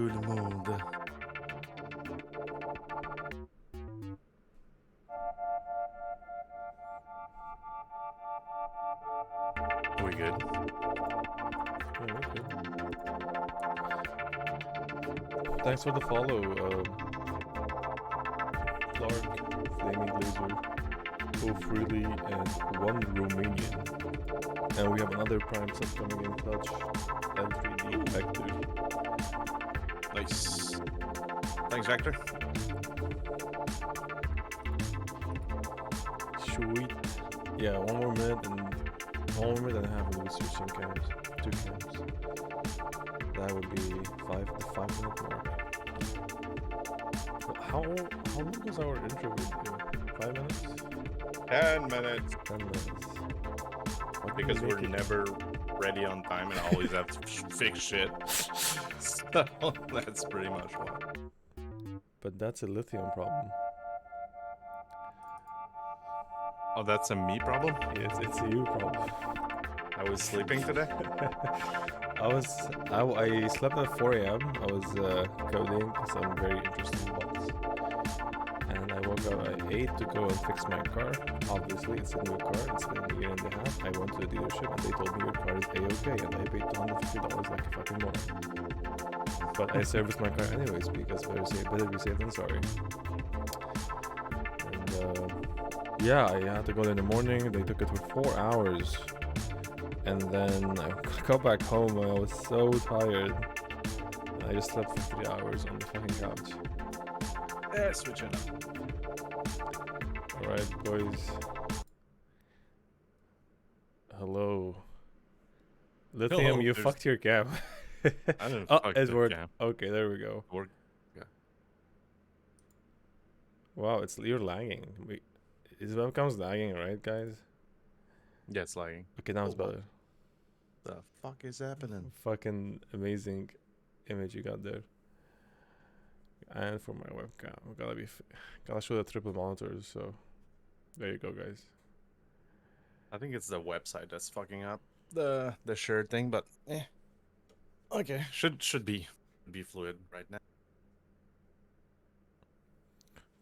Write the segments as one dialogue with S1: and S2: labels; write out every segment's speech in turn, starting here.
S1: le monde. We good?
S2: Yeah, we're good. Thanks for the follow, Clark, Flaming Laser, Go Freely, and one Romanian. And we have another Prime sub coming in clutch, L3D Vector.
S1: Nice. Thanks, Vector.
S2: Sweet. Yeah, one more minute and a half and we'll switch in camps. 2 camps. That would be the 5-minute mark. Well, how long was our intro with you? 5 minutes?
S1: 10 minutes.
S2: 10 minutes. Why didn't
S1: Because
S2: we
S1: we're
S2: make it-
S1: never ready on time and always have to fix shit. So that's pretty much why.
S2: But that's a lithium problem.
S1: Oh, that's a me problem?
S2: It's a you problem.
S1: I was sleeping today?
S2: I slept at 4 a.m. I was coding some very interesting bots. And I woke up at 8 to go and fix my car. Obviously, it's a new car. It's been a year and a half. I went to the dealership and they told me your car is A-okay. And I paid $250 like a fucking moron. But I serviced my car anyways because better be safe than sorry. And yeah, I had to go there in the morning. They took it for 4 hours. And then I got back home and I was so tired. I just slept for 3 hours on the fucking couch.
S1: Yeah, switch it up.
S2: Alright, boys. Hello. Lithium,
S1: Hello,
S2: you
S1: there's-
S2: fucked your cam.
S1: I didn't
S2: Oh,
S1: fuck
S2: it's
S1: the
S2: worked.
S1: cam.
S2: Okay, there we go.
S1: Work.
S2: Wow, you're lagging. Is webcam's lagging, right, guys?
S1: Yeah, it's lagging.
S2: Okay, now it's
S1: Oh, what?
S2: better.
S1: The fuck is happening?
S2: Fucking amazing image you got there. And for my webcam, gotta show the triple monitors. So there you go, guys.
S1: I think it's the website that's fucking up the shirt thing, but okay, should be fluid right now.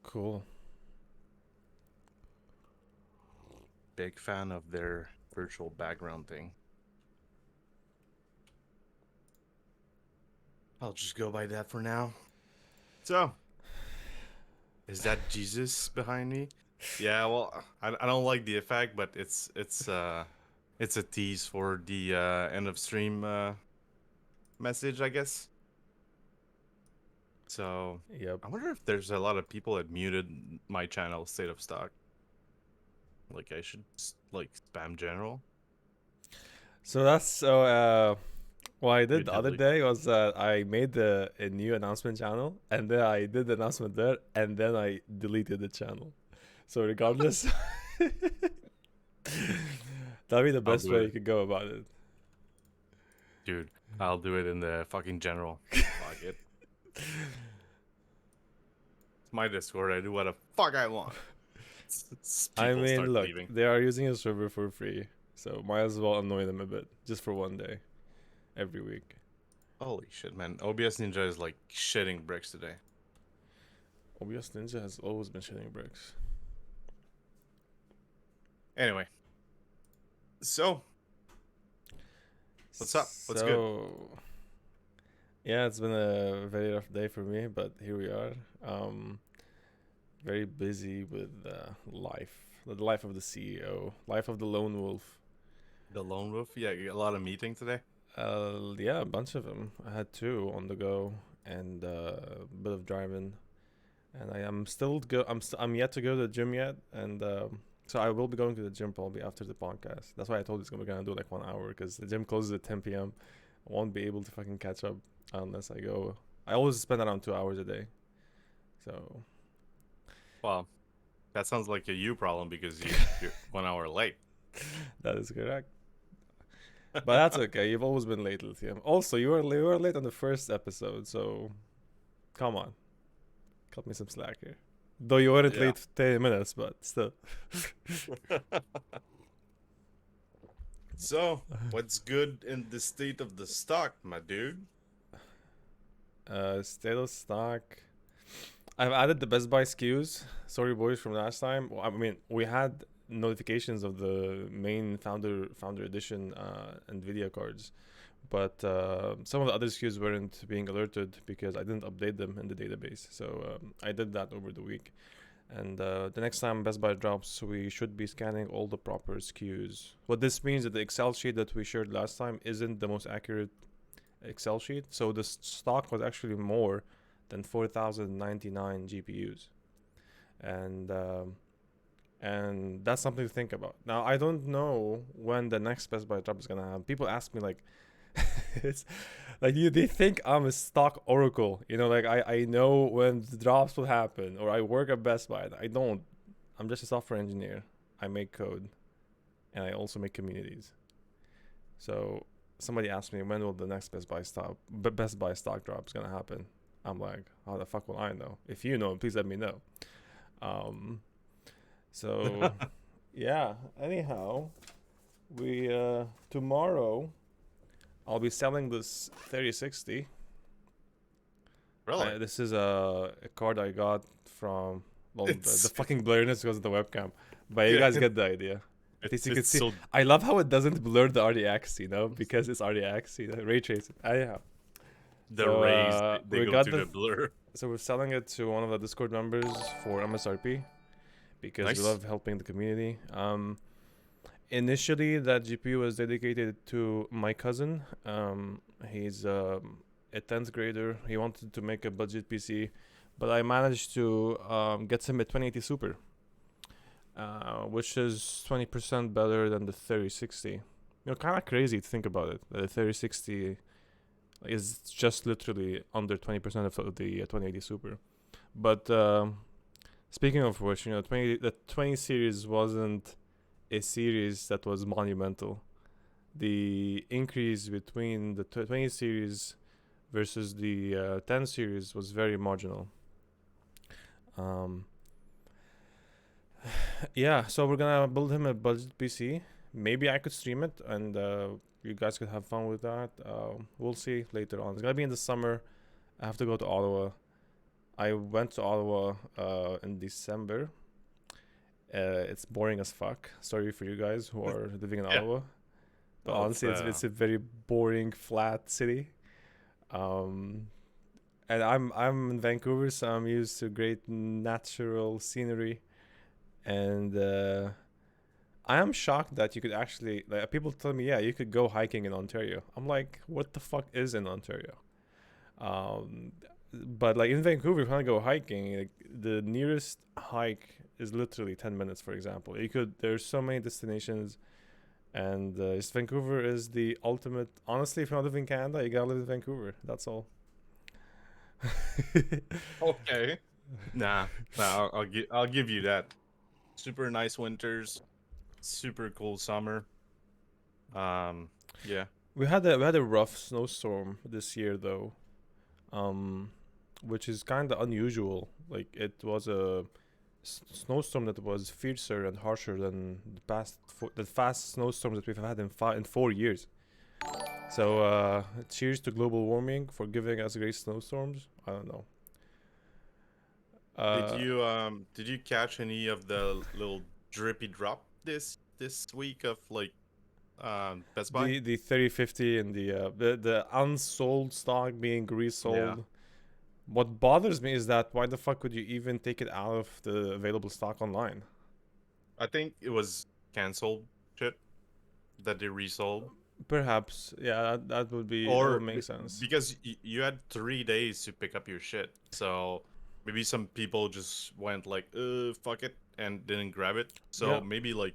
S2: Cool.
S1: Big fan of their virtual background thing. I'll just go by that for now. So, is that Jesus behind me? Yeah, well, I don't like the effect, but it's a tease for the end of stream message, I guess. So,
S2: Yep.
S1: I wonder if there's a lot of people that muted my channel, State of Stock. Like, I should like spam general.
S2: So that's what I did the other
S1: delete.
S2: day was that I made a new announcement channel and then I did the announcement there and then I deleted the channel. So regardless, that'd be the best
S1: do
S2: way
S1: it.
S2: you could go about it.
S1: Dude, I'll do it in the fucking general. Fuck it. It's my Discord. I do what the fuck I want.
S2: I
S1: People
S2: mean,
S1: start
S2: look,
S1: leaving.
S2: they are using a server for free, so might as well annoy them a bit just for one day, every week.
S1: Holy shit, man. OBS Ninja is like shitting bricks today.
S2: OBS Ninja has always been shitting bricks.
S1: Anyway. So, what's up? What's good?
S2: Yeah, it's been a very rough day for me, but here we are. Very busy with life. The life of the CEO, life of the lone wolf.
S1: The lone wolf? Yeah, you got a lot of meeting today?
S2: Yeah, a bunch of them. I had 2 on the go and a bit of driving. And I'm yet to go to the gym yet, and so I will be going to the gym probably after the podcast. That's why I told you we're gonna do like 1 hour because the gym closes at 10 p.m. I won't be able to fucking catch up unless I go. I always spend around 2 hours a day. So.
S1: Well, that sounds like a you problem because you're 1 hour late.
S2: That is correct. But that's okay. You've always been late, Lithium. Also, you were late on the first episode, so come on. Cut me some slack here. Though you weren't late 10 minutes, but still.
S1: So, what's good in the state of the stock, my dude?
S2: State of stock. I've added the Best Buy SKUs. Sorry, boys, from last time. Well, I mean, we had notifications of the main founder edition Nvidia cards, but some of the other SKUs weren't being alerted because I didn't update them in the database. So I did that over the week. And the next time Best Buy drops, we should be scanning all the proper SKUs. What this means is that the Excel sheet that we shared last time isn't the most accurate Excel sheet. So the stock was actually more than 4,099 GPUs, and that's something to think about. Now I don't know when the next Best Buy drop is gonna happen. People ask me like, it's like they think I'm a stock oracle. You know, like I know when the drops will happen, or I work at Best Buy. I don't. I'm just a software engineer. I make code, and I also make communities. So somebody asked me when will the next Best Buy stock drop is gonna happen. I'm like, how the fuck will I know? If you know, please let me know. So yeah. Anyhow, we tomorrow I'll be selling this 3060.
S1: Really?
S2: This is a card I got from the fucking blurriness because of the webcam, but you guys get the idea. At least you can see. I love how it doesn't blur the RDX, you know, because it's RDX, you know, ray tracing. Anyhow.
S1: The rays, they go to the blur.
S2: So we're selling it to one of the Discord members for MSRP because we love helping the community. Initially, that GPU was dedicated to my cousin. He's a 10th grader. He wanted to make a budget PC, but I managed to get him a 2080 Super, which is 20% better than the 3060. You know, kind of crazy to think about it. The 3060 is just literally under 20% of the 2080 Super. But speaking of which, you know, the 20 series wasn't a series that was monumental. The increase between the 20 series versus the 10 series was very marginal. Yeah, so we're gonna build him a budget PC. Maybe I could stream it and you guys could have fun with that. We'll see later on. It's gonna be in the summer. I have to go to Ottawa. I went to Ottawa in December. It's boring as fuck. Sorry for you guys who are living in Ottawa. But honestly, it's a very boring, flat city. And I'm in Vancouver, so I'm used to great natural scenery. And I am shocked that you could actually, like, people tell me, yeah, you could go hiking in Ontario. I'm like, what the fuck is in Ontario? But like in Vancouver, if you want to go hiking, like, the nearest hike is literally 10 minutes, for example. There's so many destinations, and Vancouver is the ultimate. Honestly, if you want to live in Canada, you gotta live in Vancouver. That's all.
S1: Okay. Nah, I'll give you that. Super nice winters, super cool summer. Yeah.
S2: We had a rough snowstorm this year though, which is kind of unusual. Like it was a snowstorm that was fiercer and harsher than the fast snowstorms that we've had in 4 years. So cheers to global warming for giving us great snowstorms. I don't know.
S1: Did you catch any of the little drippy drop this week of like Best Buy?
S2: The 3050 and the unsold stock being resold. Yeah. What bothers me is that why the fuck would you even take it out of the available stock online?
S1: I think it was canceled shit that they resold.
S2: Perhaps, yeah, that would make sense.
S1: Because you had 3 days to pick up your shit, so maybe some people just went like, fuck it, and didn't grab it. So maybe like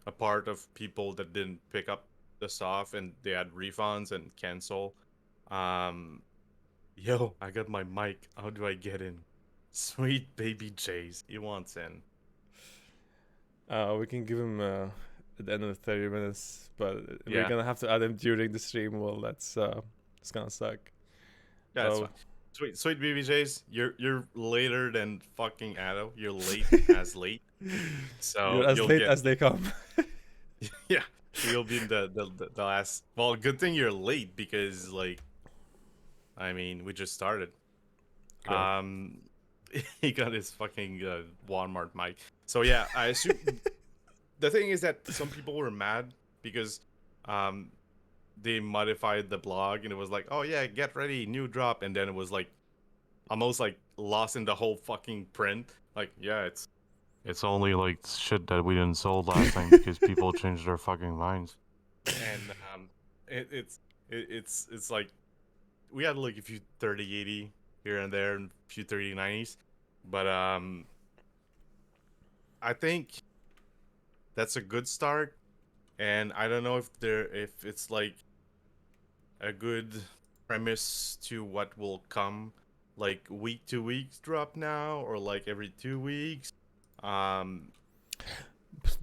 S1: a part of people that didn't pick up the stuff and they had refunds and cancel. Yo, I got my mic. How do I get in? SweetBabyJays, he wants in.
S2: We can give him at the end of the 30 minutes, but we're gonna have to add him during the stream. Well, it's gonna suck.
S1: Yeah, so, SweetBabyJays, you're later than fucking Addo. You're late as late. So
S2: you're as late as they come.
S1: Yeah, you'll be in the last. Well, good thing you're late because like I mean, we just started.
S2: Great.
S1: Um, he got his fucking Walmart mic. So yeah, I assume the thing is that some people were mad because um they modified the blog and it was like, oh yeah, get ready, new drop, and then it was like almost like lost in the whole fucking print. Like, yeah, it's only like shit that we didn't sold last time because people changed their fucking minds. And it, it's it's like we had like a few 3080 here and there and a few 3090s, but I think that's a good start. And I don't know if it's like a good premise to what will come, like week to week drop now or like every 2 weeks. Um,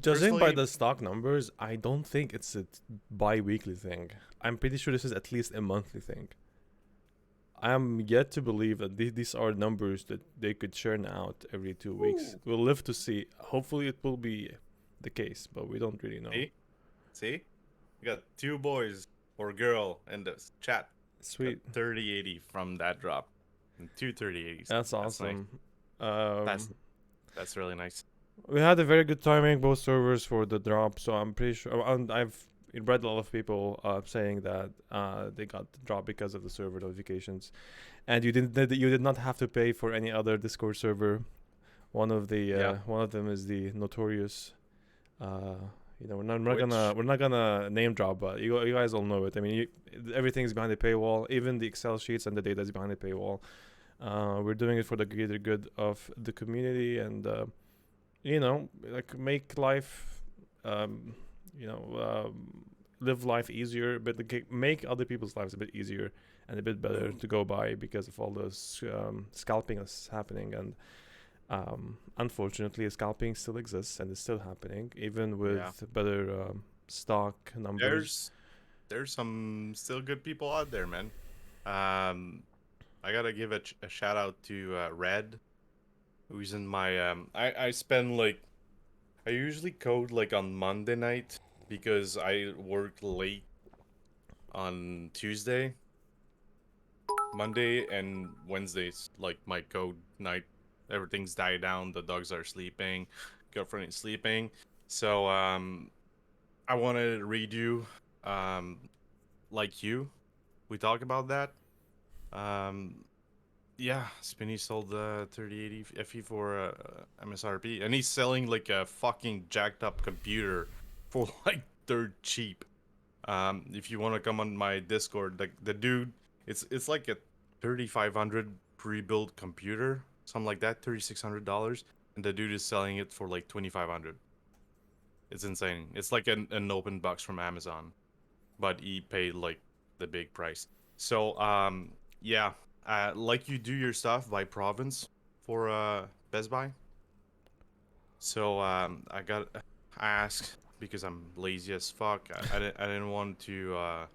S2: Judging by
S1: personally,
S2: the stock numbers, I don't think it's a bi-weekly thing. I'm pretty sure this is at least a monthly thing. I am yet to believe that these are numbers that they could churn out every 2 weeks.
S1: ooh,
S2: We'll live to see. Hopefully, it will be the case, but we don't really know.
S1: see, we got two boys or girl in the chat. Got
S2: Sweet.
S1: 3080 from that drop, and two 3080s.
S2: That's
S1: That's nice.
S2: awesome.
S1: That's
S2: Um,
S1: that's really nice.
S2: we had a very good timing, both servers for the drop, so I'm pretty sure. And I've read a lot of people saying that they got the drop because of the server notifications, and you did not have to pay for any other Discord server.
S1: Yeah,
S2: One of them is the notorious. Uh,
S1: which
S2: we're not gonna name drop, but you guys all know it. I mean, everything's behind the paywall, even the Excel sheets and the data is behind the paywall. We're doing it for the greater good of the community, and like make life, um, you know, live life easier, but make other people's lives a bit easier and a bit better to go by because of all those scalping that's happening. And unfortunately, scalping still exists and is still happening, even
S1: yeah,
S2: with better stock numbers.
S1: there's there's some still good people out there, man. Um, I gotta give a shout out to Red, who's in my I spend like I usually code like on Monday night because I work late on Tuesday. Monday and Wednesdays like my code night. Everything's died down, the dogs are sleeping, girlfriend is sleeping. So I wanted to redo um like you. We talk about that. Um Yeah, Spinny sold the 3080 FE for MSRP, and he's selling like a fucking jacked up computer for like dirt cheap. If you want to come on my Discord, the dude, it's like a 3,500 pre-built computer, something like that, $3,600, and the dude is selling it for like 2,500. It's insane. It's like an open box from Amazon, but he paid like the big price. So yeah, like you do your stuff by province for Best Buy. So I asked because I'm lazy as fuck. I didn't want to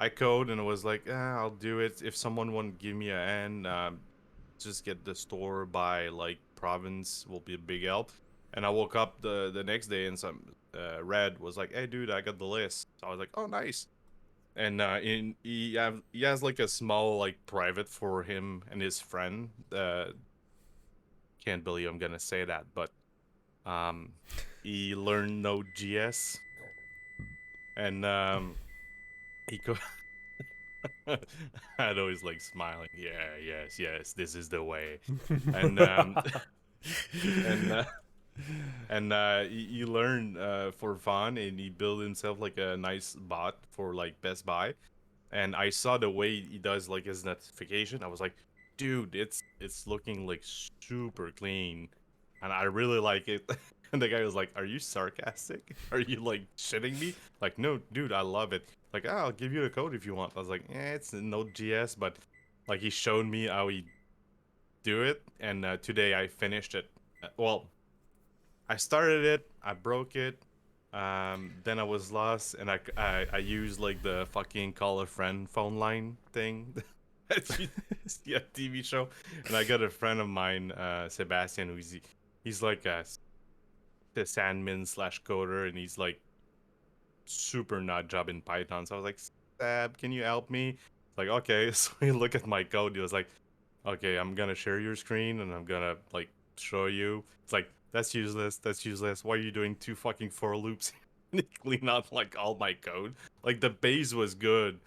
S1: I code and it was like, I'll do it if someone won't give me a N. Just get the store by like province will be a big help. And I woke up the next day and some Red was like, hey dude, I got the list. So I was like, oh nice. And he has like a small like private for him and his friend. Can't believe I'm gonna say that, but um, he learned Node.js and he go. I'd always like smiling. Yeah, yes, yes, this is the way. And and he learned for fun, and he built himself like a nice bot for like Best Buy. And I saw the way he does like his notification. I was like, dude, it's looking like super clean, and I really like it. And the guy was like, "Are you sarcastic? Are you like shitting me?" Like, no, dude, I love it. Like, I'll give you the code if you want. I was like, it's Node.js, but like he showed me how he do it, and today I finished it. Well, I started it, I broke it, then I was lost, and I used like the fucking call a friend phone line thing that you see a TV show, and I got a friend of mine, Sebastian, he's like a sandman slash coder, and he's like super nut job in Python. So I was like, Seb, can you help me? Like, okay, so he look at my code. He was like, okay, I'm gonna share your screen and I'm gonna like show you. It's like that's useless. That's useless. Why are you doing 2 fucking for loops? And he clean out like all my code. Like the base was good,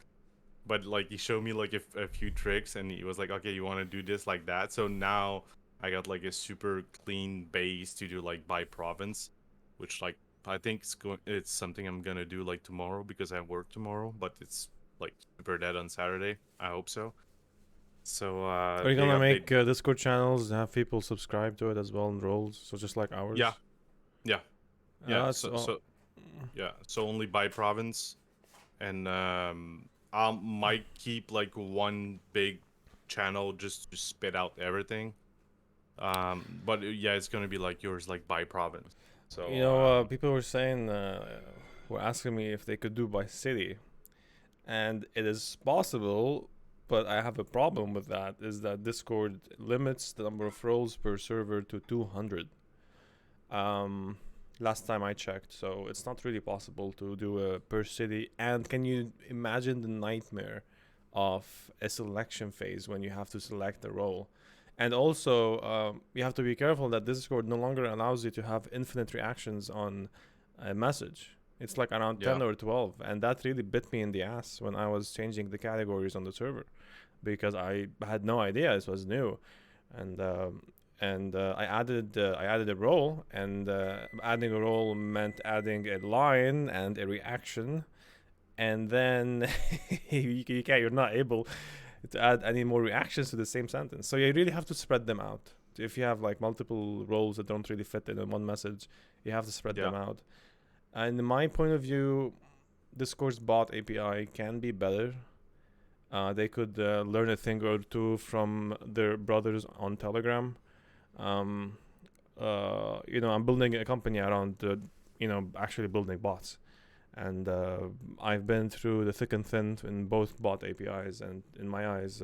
S1: but like he showed me like a few tricks and he was like, okay, you want to do this like that. So now I got like a super clean base to do like by province, which like I think it's something I'm gonna do like tomorrow because I work tomorrow, but it's like super dead on Saturday. I hope so. So
S2: Are you
S1: they
S2: gonna
S1: update.
S2: make Discord channels, have people subscribe to it as well in roles, so just like
S1: Yeah,
S2: ours?
S1: yeah, yeah.
S2: That's
S1: So
S2: all.
S1: so yeah. So only by province, and I might keep like one big channel just to spit out everything. But yeah, it's gonna be like yours, like by province. So
S2: People were saying, were asking me if they could do by city, and it is possible, but I have a problem with that. Is that Discord limits the number of roles per server to 200? Um, Last time I checked, so it's not really possible to do a per city. And can you imagine the nightmare of a selection phase when you have to select a role? And also, you have to be careful that Discord no longer allows you to have infinite reactions on a message. It's like around
S1: yeah,
S2: 10 or 12, and that really bit me in the ass when I was changing the categories on the server because I had no idea this was new. And I added a role, and adding a role meant adding a line and a reaction, and then you're not able to add any more reactions to the same sentence. So you really have to spread them out. If you have like multiple roles that don't really fit in one message, you have to spread
S1: yeah,
S2: them out. And in my point of view, Discord's bot API can be better. They could learn a thing or two from their brothers on Telegram. Um, I'm building a company around, actually building bots. And I've been through the thick and thin in both bot APIs, and in my eyes,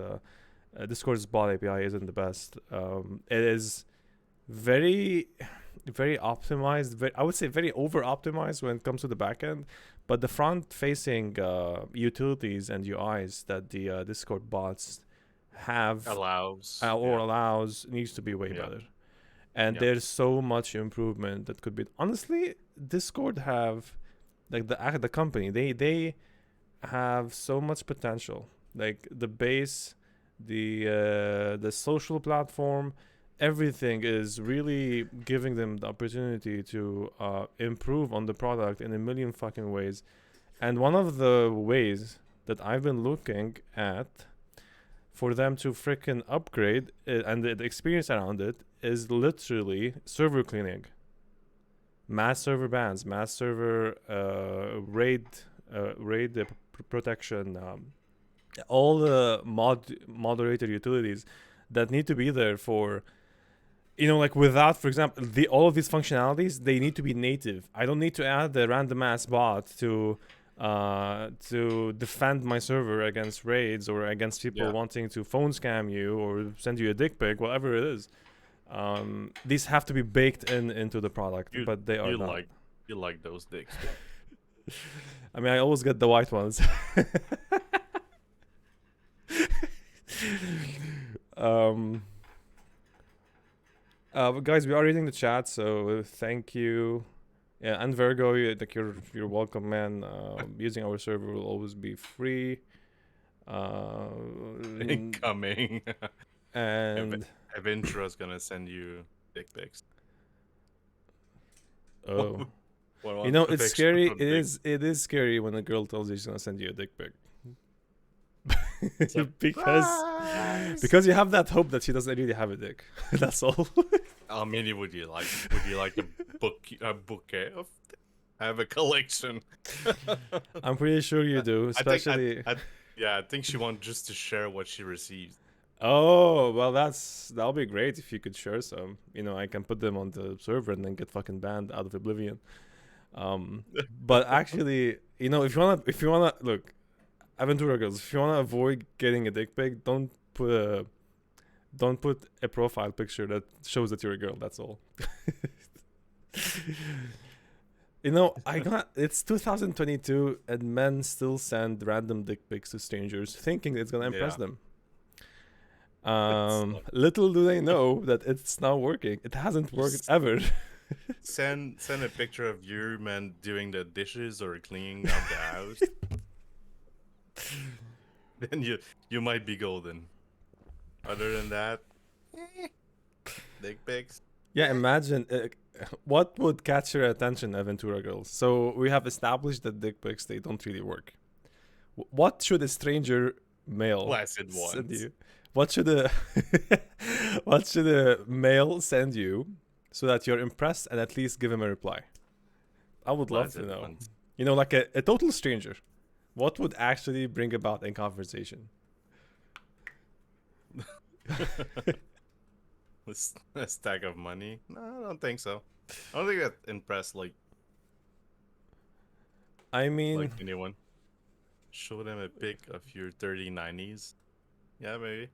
S2: Discord's bot API isn't the best. It is very, very optimized. I would say very over optimized when it comes to the backend, but the front-facing utilities and UIs that the Discord bots have
S1: allows.
S2: or
S1: Yeah,
S2: allows needs to be way
S1: yeah,
S2: better. And
S1: yeah,
S2: there's so much improvement that could be. Honestly, Discord have like the company they have so much potential. Like the base, the social platform, everything is really giving them the opportunity to improve on the product in a million fucking ways. And one of the ways that I've been looking at for them to freaking upgrade and the experience around it is literally server cleaning, mass server bans, mass server raid protection, all the moderator utilities that need to be there for, like without, for example, all of these functionalities, they need to be native. I don't need to add the random ass bot to defend my server against raids or against people
S1: yeah.
S2: wanting to phone scam you or send you a dick pic, whatever it is. These have to be baked into the product,
S1: You
S2: but they are
S1: you
S2: not.
S1: like you like those dicks.
S2: I mean, I always get the white ones. um, Guys, we are reading the chat, so thank you. Yeah, and Virgo, you're welcome, man. Using our server will always be free. Uh,
S1: Incoming.
S2: and
S1: Aventra's gonna send you dick pics.
S2: oh,
S1: What a
S2: it's
S1: picture
S2: scary.
S1: of dick.
S2: It is scary when a girl tells you she's gonna send you a dick pic. because
S1: Surprise!
S2: because you have that hope that she doesn't really have a dick. That's all.
S1: How many would you like? Would you like a bouquet of? I have a collection.
S2: I'm pretty sure you do,
S1: I think
S2: especially.
S1: yeah, I think she wants just to share what she receives.
S2: Oh well, that'll be great if you could share some. I can put them on the server and then get fucking banned out of Oblivion. But actually, if you wanna look, Aventura girls, if you wanna avoid getting a dick pic, don't put a profile picture that shows that you're a girl. That's all. You know, it's 2022 and men still send random dick pics to strangers thinking it's gonna impress
S1: Yeah.
S2: them.
S1: It's
S2: Little do they know that it's not working. It hasn't worked
S1: just
S2: ever.
S1: send a picture of your man doing the dishes or cleaning up the house. Then you might be golden. Other than that, eh, dick pics.
S2: Yeah, imagine what would catch your attention, Aventura girls. So we have established that dick pics they don't really work. What should a stranger male
S1: Flaccid
S2: send
S1: ones.
S2: you? What should a what should a male send you so that you're impressed and at least give him a reply? I would love to
S1: Flaccid
S2: know.
S1: ones.
S2: You know, like a total stranger. What would actually bring about a conversation?
S1: A stack of money? No, I don't think so. I don't think that impressed
S2: I mean,
S1: like anyone. Show them a pic of your 3090s. Yeah, maybe.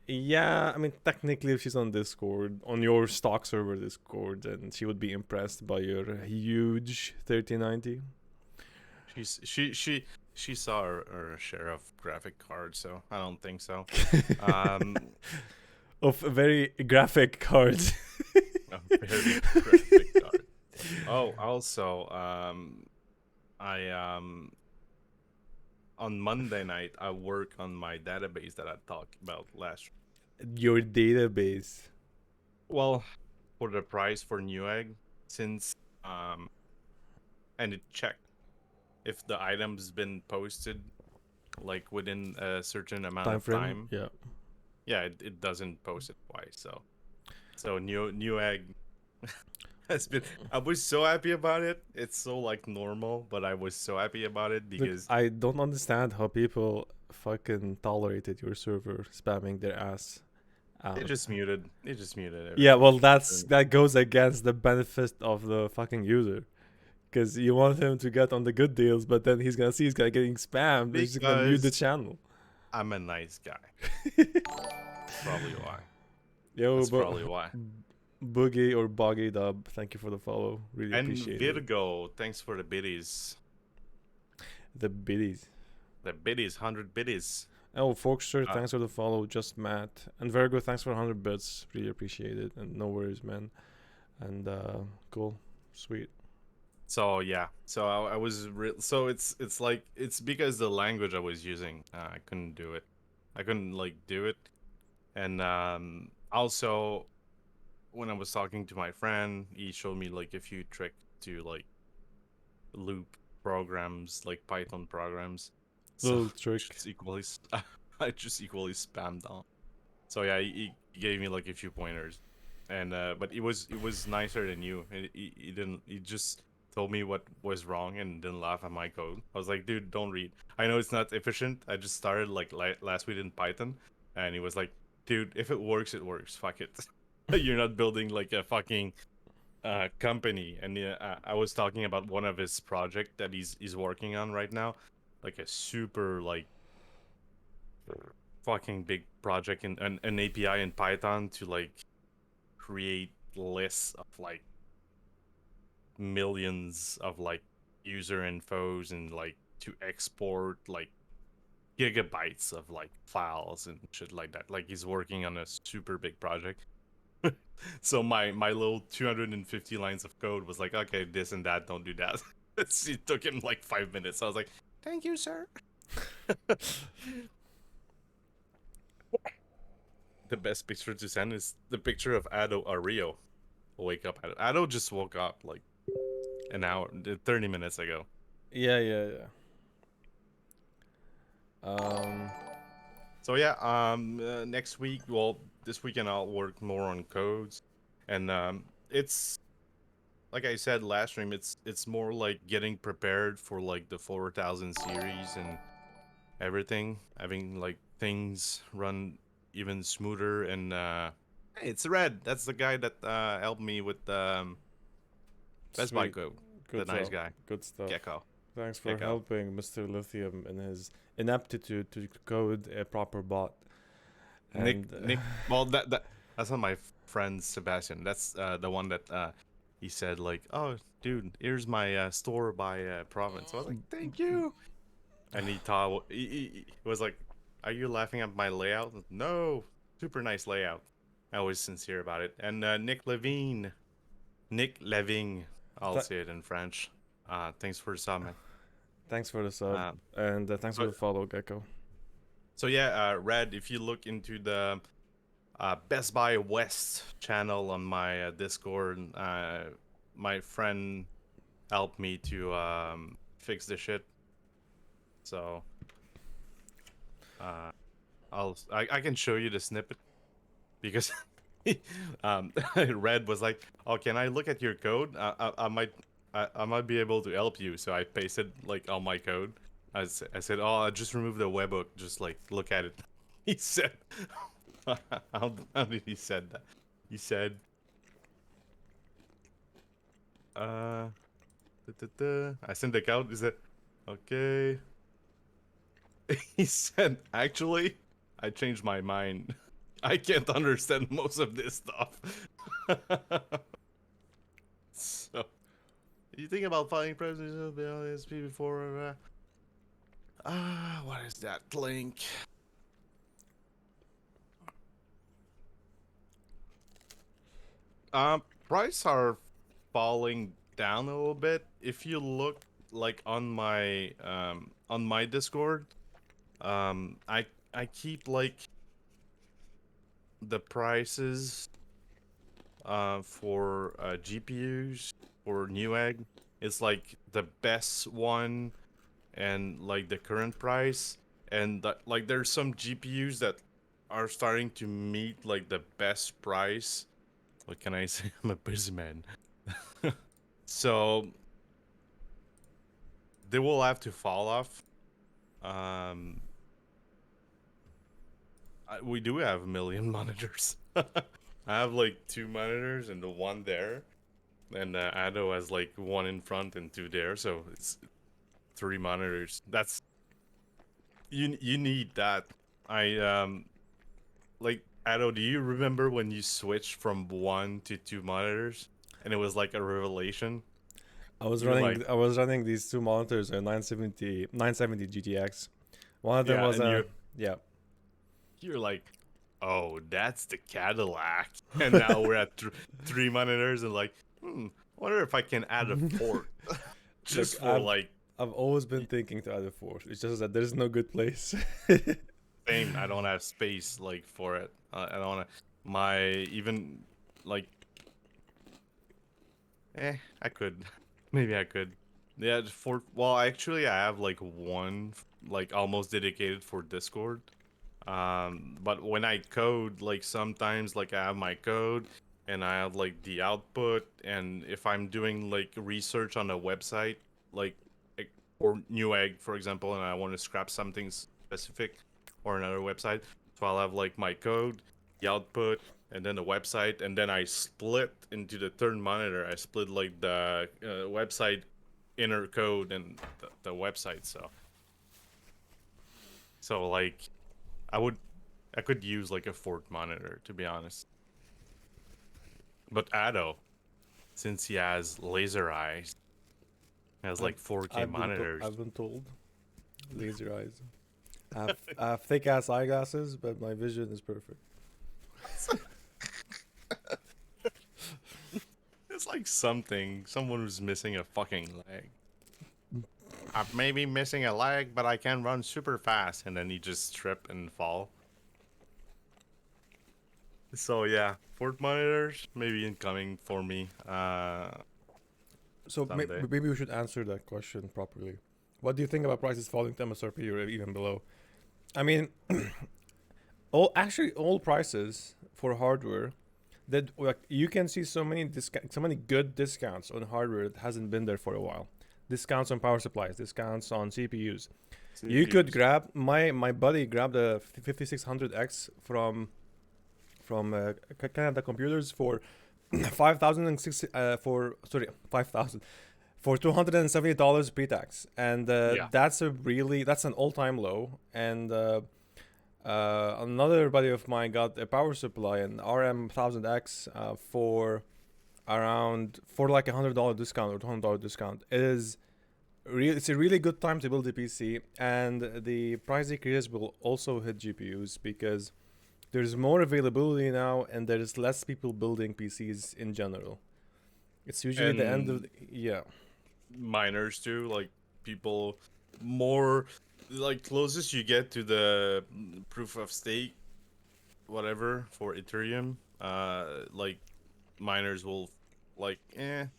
S2: yeah, I mean, technically, if she's on Discord, on your stock server Discord, then she would be impressed by your huge 3090
S1: She saw her share of graphic cards, so I don't think so. Um,
S2: of very graphic cards.
S1: a very graphic card. Oh, also, I on Monday night I work on my database that I talked about last.
S2: Your database.
S1: Well, for the price for Newegg, since and it checked if the item's been posted like within a certain amount
S2: Time
S1: of
S2: frame?
S1: time.
S2: Yeah.
S1: Yeah, it doesn't post it twice. So Newegg has been. I was so happy about it. It's so like normal, but I was so happy about it
S2: Look,
S1: because
S2: I don't understand how people fucking tolerated your server spamming their ass
S1: they
S2: out.
S1: just muted. They just muted
S2: Yeah,
S1: everything.
S2: well, that goes against the benefit of the fucking user. Because you want him to get on the good deals, but then he's gonna see he's gonna getting spammed. He's just gonna mute the
S1: Because
S2: channel.
S1: I'm a nice guy. Probably why.
S2: Yo,
S1: That's
S2: but
S1: probably why.
S2: Boogie or Boggy Dub, thank you for the follow. Really
S1: And
S2: appreciate it.
S1: Virgo, thanks for the biddies.
S2: The biddies.
S1: The biddies, 100 biddies.
S2: Oh, Folkster,
S1: Uh,
S2: thanks for the follow. Just Matt. And Virgo, thanks for 100 bits. Really appreciate it. And no worries, man. And cool. Sweet.
S1: So yeah, so I was so it's like it's because the language I was using, I couldn't do it. I couldn't like do it, and also when I was talking to my friend, he showed me like a few tricks to like loop programs, like Python programs. So
S2: Little trick.
S1: just equally, I just equally spammed on. So yeah, he gave me like a few pointers, and but it was nicer than you. He didn't. He just told me what was wrong and didn't laugh at my code. I was like, dude, don't read. I know it's not efficient. I just started like last week in Python, and he was like, dude, if it works, it works. Fuck it. You're not building like a fucking company. And I was talking about one of his project that he's working on right now, like a super like fucking big project in an API in Python to like create lists of like millions of like user infos and like to export like gigabytes of like files and shit like that. Like he's working on a super big project. So my little 250 lines of code was like, okay, this and that, don't do that. It took him like 5 minutes. I was like, thank you, sir. The best picture to send is the picture of Ado Ario. Wake up. Ado just woke up like an hour, 30 minutes ago.
S2: Yeah.
S1: So yeah, next week, well, this weekend I'll work more on codes, and it's like I said last stream, it's more like getting prepared for like the 4000 series and everything, having like things run even smoother. And hey, it's Red. That's the guy that helped me with Best Buy
S2: Sweet.
S1: code.
S2: Good
S1: The nice
S2: stuff.
S1: guy,
S2: Good stuff.
S1: Gecko.
S2: Thanks for
S1: Gecko.
S2: helping Mr. Lithium in his ineptitude to code a proper bot.
S1: Nick. Well, that's not my friend Sebastian. That's the one that he said like, "Oh, dude, here's my store by province." I was like, "Thank you." And he thought he was like, "Are you laughing at my layout?" No, super nice layout. I was sincere about it. And Nick Leving, I'll
S2: Th-
S1: say it in French. Thanks for the sub, man.
S2: Thanks for the sub,
S1: Uh,
S2: and thanks for
S1: so
S2: the follow, Gecko.
S1: so yeah, Red. If you look into the Best Buy West channel on my Discord, my friend helped me to fix the shit. So uh, I can show you the snippet because Red was like, "Oh, can I look at your code? I might be able to help you." So I pasted like all my code. I said, "Oh, I just removed the webhook. Just like look at it." He said, how did he said that? He said, uh, I sent the code. He said, okay. He said, actually, I changed my mind. I can't understand most of this stuff. So, you think about fighting presidents of the LSP before? What is that link? Price are falling down a little bit. If you look like on my Discord, I keep like the prices for GPUs for Newegg. It's like the best one and like the current price, and like there's some GPUs that are starting to meet like the best price. What can I say? I'm a busy man. So they will have to fall off. Um, we do have a million monitors. I have like 2 monitors and the one there, and Ado has like one in front and two there, so it's 3 monitors. That's you need that. I like Ado. Do you remember when you switched from 1 to 2 monitors, and it was like a revelation? You're like,
S2: I was running these two monitors, a 970 GTX. One of them
S1: yeah,
S2: was
S1: and
S2: a yeah.
S1: you're like, oh, that's the Cadillac. And now we're at 3 monitors and like, wonder if I can add a fourth
S2: Look,
S1: just for like
S2: I've always been thinking to add a fourth. It's just that there's no good place.
S1: same. I don't have space like for it. I don't want to. My even like, I could, maybe I could. Yeah, for well, actually, I have like one like almost dedicated for Discord. But when I code, like sometimes like I have my code and I have like the output, and if I'm doing like research on a website, like or Newegg, for example, and I want to scrap something specific or another website, so I'll have like my code, the output, and then the website, and then I split into the third monitor. I split like the website inner code and the website. So like I would I could use like a fourth monitor to be honest. But Ado, since he has laser eyes, has like 4K monitors.
S2: I've been told laser eyes. I have thick ass eyeglasses, but my vision is perfect.
S1: It's like someone who's missing a fucking leg. I may be missing a leg, but I can run super fast, and then he just trip and fall. So yeah, fourth monitors maybe incoming for me.
S2: So
S1: Someday.
S2: maybe we should answer that question properly. What do you think about prices falling to MSRP or even below? I mean, all prices for hardware that like you can see so many good discounts on hardware that hasn't been there for a while. Discounts on power supplies, discounts on CPUs. You could grab my buddy grabbed a 5600X from Canada Computers for 5,060 for sorry 5,000 for $270 pre-tax, and
S1: Yeah.
S2: that's an all-time low. And another buddy of mine got a power supply, an RM 1000X for around for like $100 discount or $200 discount. It's a really good time to build a PC, and the price decrease will also hit GPUs because there's more availability now, and there's less people building PCs in general. It's usually the end of
S1: And
S2: yeah.
S1: miners too, like people more like closest you get to the proof of stake, whatever for Ethereum. Like miners will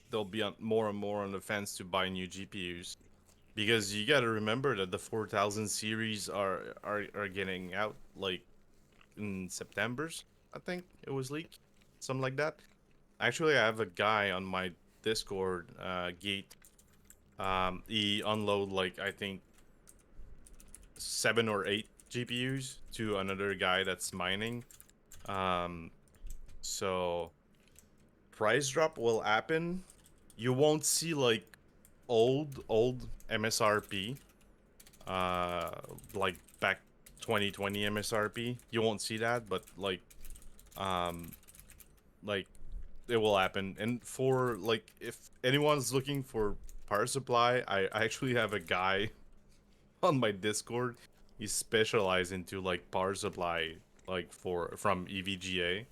S1: they'll be on more and more on the fence to buy new GPUs because you got to remember that the 4000 series are getting out like in September's. I think it was leaked, something like that. Actually, I have a guy on my Discord gate. He unload like I think 7 or 8 GPUs to another guy that's mining. Um, so price drop will happen. You won't see like old MSRP, like back 2020 MSRP. You won't see that, but um, like it will happen. And for like, if anyone's looking for power supply, I actually have a guy on my Discord. He's specialized into like power supply, like from EVGA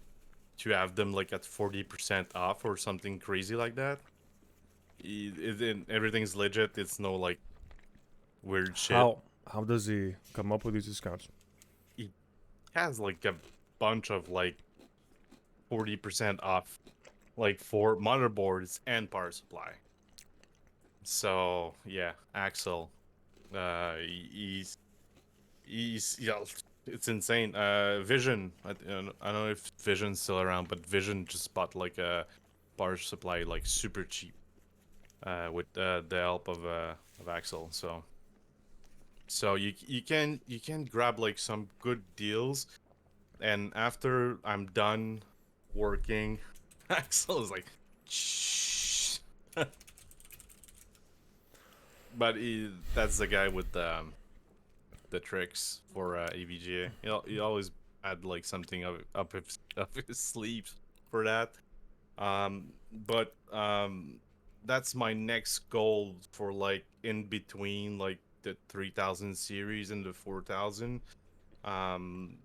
S1: to have them like at 40% off or something crazy like that. Everything's legit. It's no like weird shit.
S2: How does he come up with these discounts?
S1: He has like a bunch of like 40% off, like for motherboards and power supply. So yeah, Axel, he's yeah, it's insane. Vision, I don't know if Vision's still around, but Vision just bought like a power supply like super cheap, with the help of Axel. So you can grab like some good deals, and after I'm done working, Axel is like, shh. But that's the guy with the tricks for EVGA. He always had like something up his sleeves for that. But that's my next goal for like in between like the 3000 series and the 4000. Um,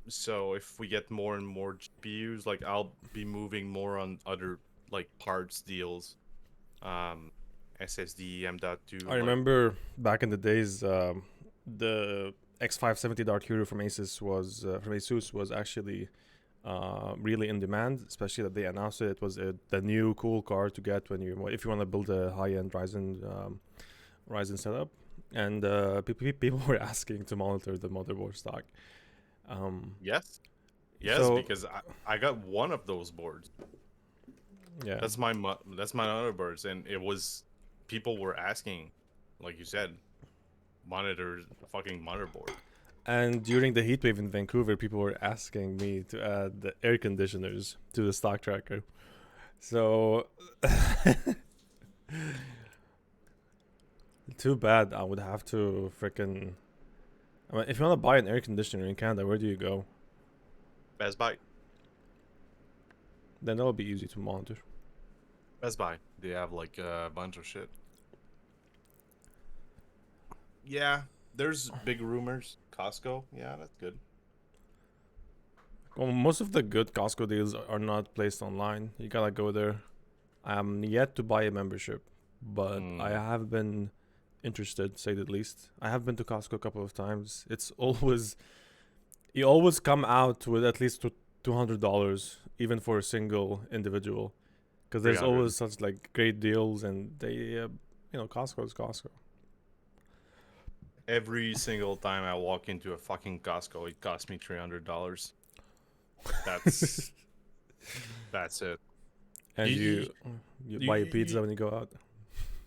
S1: so if we get more and more GPUs, like I'll be moving more on other like parts deals. Um, SSD M.2
S2: I
S1: like
S2: remember back in the days, the X570 Dark Hero from Asus was actually really in demand, especially that they announced it. It was the new cool card to get if you want to build a high-end Ryzen setup, and people were asking to monitor the motherboard stock.
S1: yes. Yes,
S2: So
S1: because I got one of those boards.
S2: yeah,
S1: That's my other birds, and it was people were asking, like you said, monitor the fucking motherboard.
S2: and during the heat wave in Vancouver, people were asking me to add the air conditioners to the stock tracker. So too bad. I would have to freaking. I mean, if you want to buy an air conditioner in Canada, where do you go?
S1: Best Buy,
S2: Then that would be easy to monitor.
S1: Best Buy, they have like a bunch of shit. Yeah, there's big rumors. Costco, yeah, that's good.
S2: Well, most of the good Costco deals are not placed online. You gotta go there. I'm yet to buy a membership, but I
S1: Mm,
S2: have been interested, say the least. I have been to Costco a couple of times. It's always you always come out with at least $200, even for a single individual, because there's
S1: 300.
S2: always such like great deals, and Costco is Costco.
S1: Every single time I walk into a fucking Costco, it costs me $300. That's that's it.
S2: And
S1: You, you,
S2: you
S1: you,
S2: buy a
S1: you,
S2: pizza when you go out.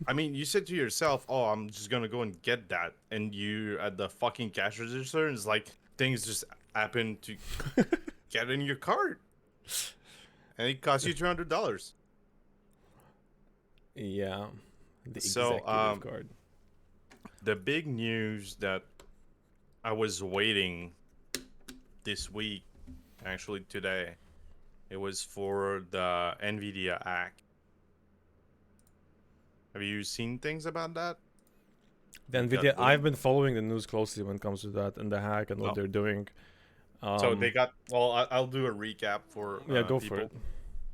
S1: I mean, you said to yourself, "Oh, I'm just gonna go and get that," and you at the fucking cash register, and it's like things just happen to get in your cart, and it costs you $300.
S2: Yeah, the
S1: So,
S2: executive card.
S1: the big news that I was waiting this week, actually today, It was for the NVIDIA hack. Have you seen things about that?
S2: The
S1: It got
S2: Nvidia. I've
S1: leaked.
S2: been following the news closely when it comes to that and the hack and what
S1: No.
S2: they're doing.
S1: So they got. Well, I'll do a recap for
S2: Yeah, go for it.
S1: people.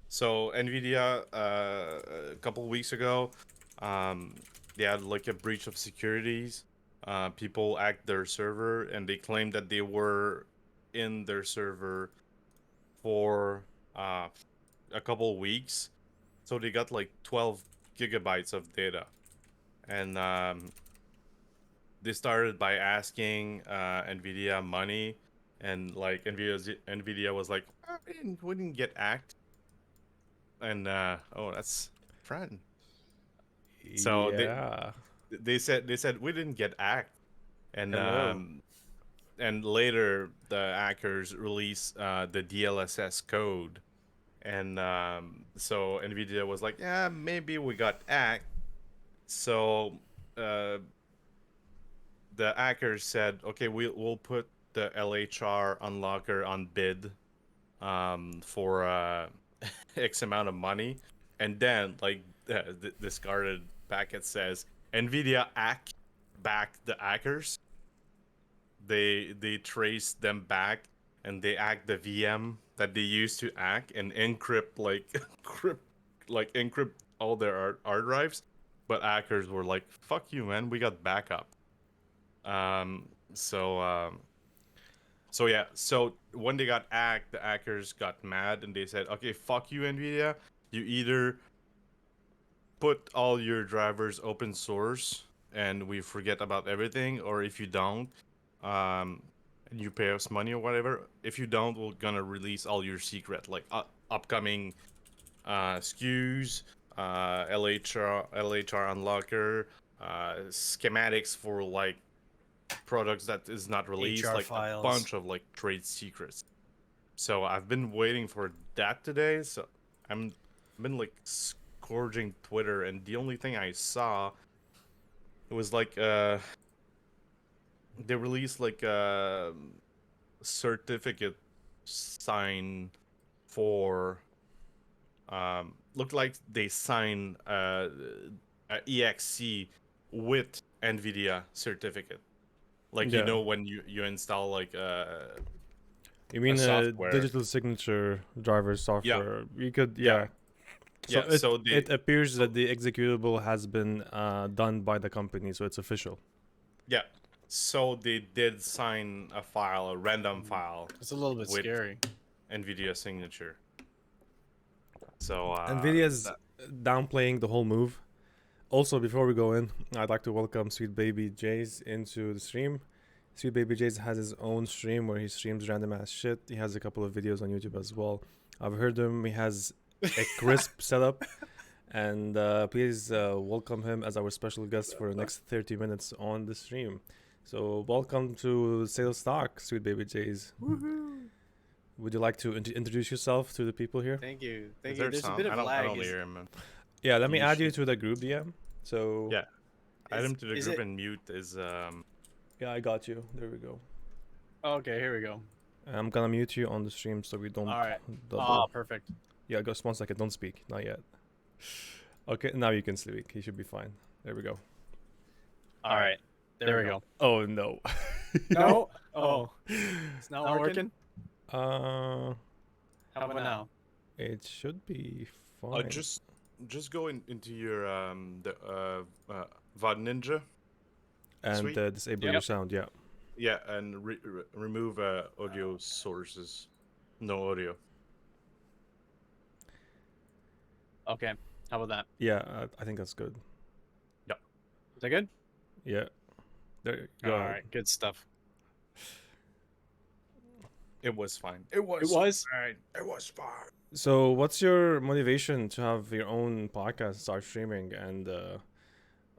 S1: So NVIDIA, a couple weeks ago, they had like a breach of securities. People hacked their server, and they claimed that they were in their server for a couple weeks. So they got like 12 gigabytes of data, and they started by asking NVIDIA money, and like NVIDIA was like, we didn't get hacked, and oh, that's friend. So
S2: Yeah.
S1: they said we didn't get hacked, and
S3: Hello.
S1: and later the hackers released the DLSS code, and so Nvidia was like, yeah, maybe we got hacked. So uh, the hackers said, okay, we'll put the LHR unlocker on bid for X amount of money, and then like the discarded packet says Nvidia hack back the hackers. They trace them back, and they hack the VM that they used to hack and encrypt like encrypt all their hard drives. But hackers were like, "Fuck you, man! We got backup." Um. So So yeah, so when they got hacked, the hackers got mad and they said, "Okay, fuck you, Nvidia. You either put all your drivers open source and we forget about everything, or if you don't, um, and you pay us money or whatever. If you don't, we're gonna release all your secret, like upcoming SKUs, LHR unlocker, schematics for like products that is not released,
S3: HR
S1: like a
S3: files.
S1: bunch of like trade secrets." So I've been waiting for that today. So I've been like scourging Twitter, and the only thing I saw, it was like they released like a certificate sign for looked like they sign a EXE with NVIDIA certificate. Like you
S2: Yeah.
S1: know when you install like
S2: You mean
S1: software.
S2: digital signature driver software? You could,
S1: Yeah.
S2: yeah. So
S1: Yeah, so
S2: it appears
S1: so-
S2: that the executable has been done by the company, so it's official.
S1: Yeah. So they did sign a file, a random file
S3: It's a little bit
S1: with
S3: scary.
S1: NVIDIA signature. So
S2: Nvidia's downplaying the whole move. Also, before we go in, I'd like to welcome SweetBabyJays into the stream. SweetBabyJays has his own stream where he streams random ass shit. He has a couple of videos on YouTube as well. I've heard him. He has a crisp setup. And please welcome him as our special guest for the next 30 minutes on the stream. So welcome to Sales Talk, SweetBabyJays.
S3: Woohoo!
S2: Would you like to introduce yourself to the people here?
S3: Thank you.
S1: is
S3: Thank
S1: there
S3: you. There's
S1: sound?
S3: a bit of
S1: I
S3: lag.
S1: don't hear him. Man.
S2: Yeah, let me
S1: You
S2: add you
S1: should-
S2: to the group DM. So
S1: Yeah. Add him to the
S3: is
S1: group
S3: it-
S1: and mute is
S2: yeah, I got you. There we go.
S3: Okay, here we go.
S2: I'm gonna mute you on the stream so we don't
S3: All right.
S2: double.
S3: Ah, perfect.
S2: Yeah, just 1 second. Don't speak. Not yet. Okay, now you can speak. He should be fine. There we go.
S3: All right. There we go.
S2: Oh no.
S3: No. Oh, it's not working.
S2: Uh,
S3: How about now?
S2: it should be fine.
S1: just go into your the VOD Ninja.
S2: and
S1: sweet.
S2: Disable
S3: Yep.
S2: your sound. Yeah.
S1: Yeah, and remove audio sources. No audio.
S3: Okay. How about that?
S2: Yeah, I think that's good.
S3: Is that good?
S2: Yeah. There.
S3: All
S2: Go
S3: right.
S2: ahead.
S3: Good stuff.
S1: It was fine. It was.
S3: It was?
S1: fine. It was fine.
S2: So, what's your motivation to have your own podcast, start streaming, and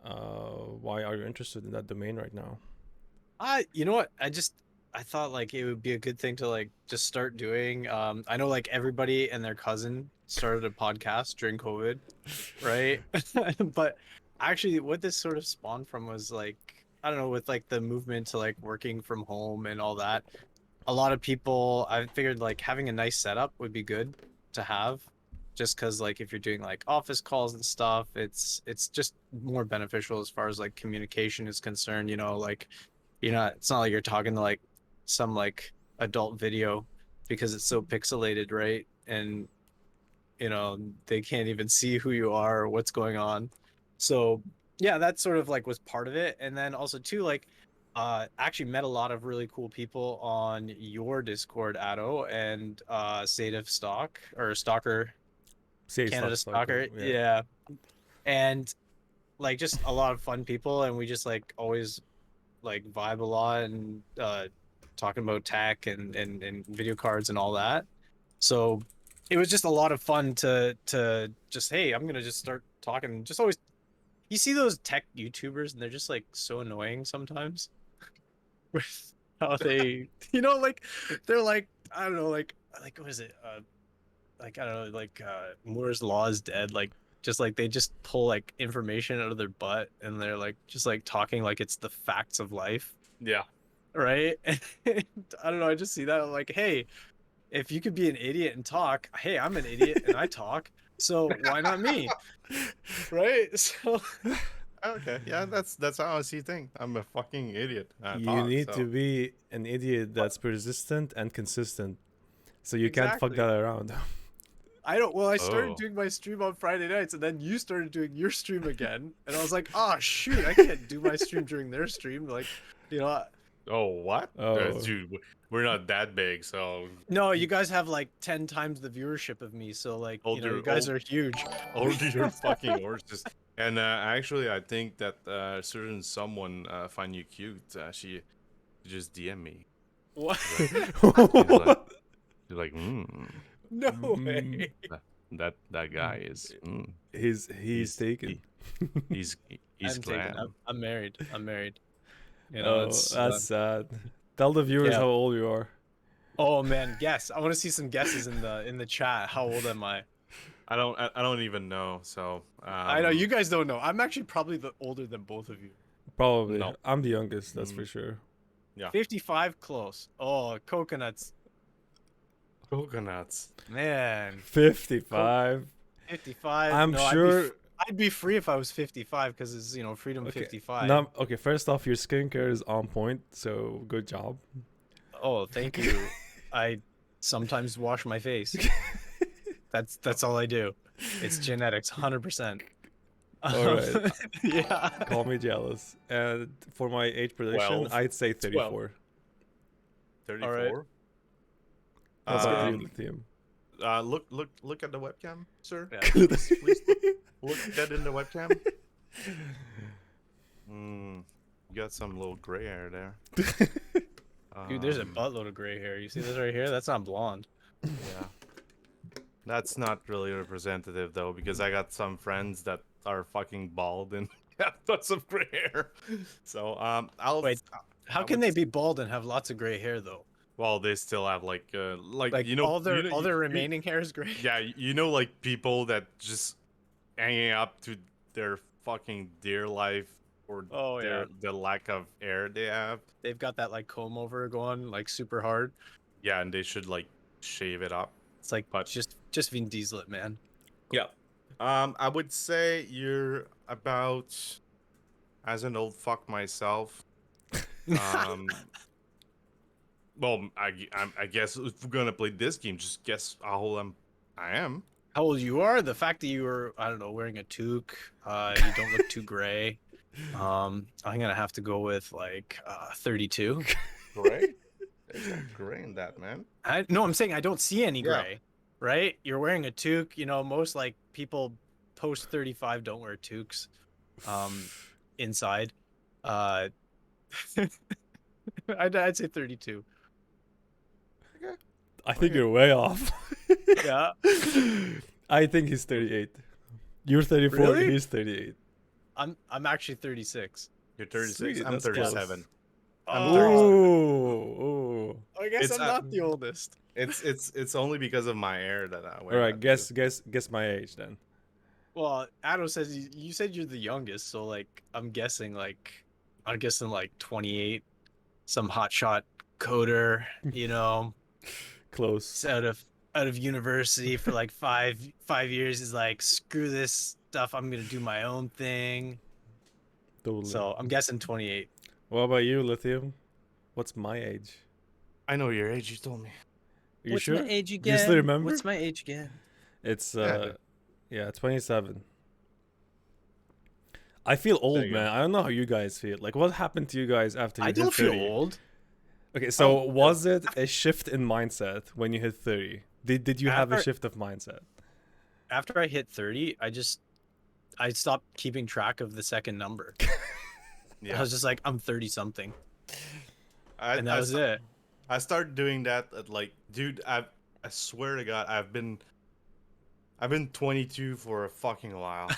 S2: why are you interested in that domain right now?
S3: You know what? I thought like it would be a good thing to like just start doing. I know like everybody and their cousin started a podcast during COVID, right? But actually, what this sort of spawned from was like, I don't know, with like the movement to like working from home and all that. A lot of people, I figured like having a nice setup would be good to have, just because like if you're doing like office calls and stuff, it's just more beneficial as far as like communication is concerned. You know, like it's not like you're talking to like some like adult video because it's so pixelated, right? And they can't even see who you are or what's going on. So yeah, that sort of like was part of it. And then also too, like actually met a lot of really cool people on your Discord, Addo, and State of Stock or Stalker,
S2: Say
S3: Canada
S2: Stalker.
S3: Stalker.
S2: Yeah.
S3: Yeah. And like just a lot of fun people, and we just like always like vibe a lot and talking about tech and video cards and all that. So it was just a lot of fun to just, hey, I'm gonna just start talking. Just always, you see those tech YouTubers and they're just like so annoying sometimes with how they, like they're like, I don't know, like what is it? Like I don't know, like Moore's Law is dead. Like just like they just pull like information out of their butt and they're like just like talking like it's the facts of life,
S1: Yeah.
S3: right? And I don't know, I just see that, I'm like, hey, if you could be an idiot and talk, hey, I'm an idiot and I talk, so why not me? Right? So
S1: Okay. Yeah, that's how I see things. I'm a fucking idiot. I
S2: You
S1: talk,
S2: need
S1: so.
S2: to be an idiot that's persistent and consistent. So you can't fuck
S3: exactly.
S2: that around.
S3: I started
S1: Oh.
S3: doing my stream on Friday nights, and then you started doing your stream again, and I was like, oh shoot, I can't do my stream during their stream. Like, you know,
S1: Oh, what?
S2: Oh.
S1: Dude, we're not that big, so
S3: no, you guys have like 10 times the viewership of me, so like,
S1: hold
S3: you
S1: your
S3: guys are huge.
S1: hold your fucking horses. And actually, I think that certain someone find you cute. She just DM me.
S3: What?
S1: She's like,
S3: No
S2: Mm,
S3: way.
S1: that guy is.
S2: he's
S1: He's
S2: taken.
S1: he's
S3: I'm taken.
S1: glam.
S3: I'm married. I'm married.
S2: Oh,
S3: It's
S2: that's sad. Tell the viewers
S3: yeah.
S2: how old you are.
S3: Oh man, guess. I want to see some guesses in the chat. How old am I?
S1: I don't even know. So
S3: I know you guys don't know. I'm actually probably the older than both of you.
S2: Probably.
S1: no.
S2: I'm the youngest, that's
S1: Mm,
S2: for sure.
S1: yeah.
S3: 55 close. Oh, coconuts.
S1: Coconuts.
S3: Man,
S2: 55.
S3: 55.
S2: I'm
S3: No,
S2: sure.
S3: I'd be free if I was 55 because it's, freedom
S2: Okay.
S3: 55.
S2: No, okay, first off, your skincare is on point, so good job.
S3: Oh, thank you. I sometimes wash my face. That's all I do. It's genetics, 100%.
S2: All right.
S3: Yeah.
S2: Call me jealous. And for my age prediction,
S1: 12.
S2: I'd say 34.
S1: 34.
S2: How about you,
S3: Um,
S2: Lithium?
S1: Look at the webcam, sir.
S3: Yeah.
S1: Please look dead in the webcam. You got some little gray hair there.
S3: Dude, there's a buttload of gray hair. You see this right here? That's not blonde.
S1: Yeah. That's not really representative though, because I got some friends that are fucking bald and have lots of gray hair. So I'll
S3: Wait, how
S1: I
S3: can
S1: would
S3: they be bald and have lots of gray hair though?
S1: well, they still have like
S3: Like
S1: you know
S3: all their
S1: you know,
S3: all their
S1: you-
S3: remaining hair is gray.
S1: yeah, like people that just hanging up to their fucking dear life or
S3: Oh yeah.
S1: the lack of air they have.
S3: They've got that like comb over going like super hard.
S1: Yeah, and they should like shave it up.
S3: It's like
S1: But
S3: just Vin Diesel it, man.
S1: yeah. I would say you're about, as an old fuck myself. Well, I guess if we're gonna play this game, just guess how old I am.
S3: How old you are? The fact that you were, I don't know, wearing a toque, you don't look too gray. I'm gonna have to go with like 32.
S1: Gray? There's no gray in that, man.
S3: No, I'm saying I don't see any
S1: Yeah.
S3: gray. Right? You're wearing a toque. Most like people post 35 don't wear toques inside. I'd say 32.
S2: I think you're way off.
S3: Yeah.
S2: I think he's 38. You're 34,
S3: Really?
S2: he's 38.
S3: I'm actually 36.
S1: You're 36.
S2: Sweet,
S1: I'm
S2: that's
S1: 37. I'm
S3: Oh,
S1: 37.
S2: Oh,
S3: I guess
S1: It's,
S3: I'm not the oldest.
S1: It's only because of my hair that I
S2: All
S1: wear.
S2: right,
S1: that
S2: guess my age then.
S3: Well, Adam says you said you're the youngest, so like I'm guessing like 28, some hotshot coder,
S2: Close.
S3: out out of university for like five years. He's like, screw this stuff. I'm gonna do my own thing.
S2: Totally.
S3: So I'm guessing 28.
S2: What about you, Lithium? What's my age?
S1: I know your age. You told me.
S2: Are you
S3: What's
S2: sure?
S3: my age
S2: Do you still
S3: again?
S2: remember?
S3: What's my age again?
S2: It's
S1: Yeah.
S2: yeah, 27. I feel
S1: There
S2: old,
S1: you go.
S2: man. I don't know how you guys feel. Like, what happened to you guys after you
S3: I
S2: hit
S3: don't feel
S2: 30?
S3: old.
S2: Okay, so
S1: Oh,
S2: was it a shift in mindset when you hit 30? Did you have a
S3: After-
S2: shift of mindset?
S3: After I hit 30, I stopped keeping track of the second number. I
S1: Yeah.
S3: was just like, I'm 30 something,
S1: I,
S3: and that
S1: I
S3: was
S1: sta-
S3: it.
S1: I started doing that at like, dude. I swear to God, I've been 22 for a fucking while.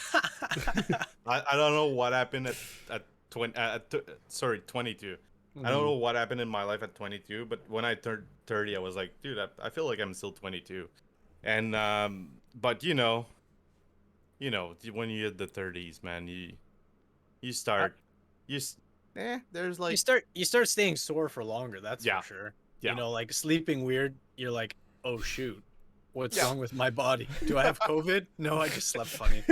S1: I don't know what happened at 22. I don't know what happened in my life at 22, but when I turned 30, I was like, dude, I feel like I'm still 22. And but when you hit the 30s, man, you start there's like
S3: You start staying sore for longer. That's
S1: Yeah.
S3: for sure.
S1: Yeah.
S3: You know, like sleeping weird. You're like, oh shoot, what's
S1: Yeah.
S3: wrong with my body? Do I have COVID? No, I just slept funny.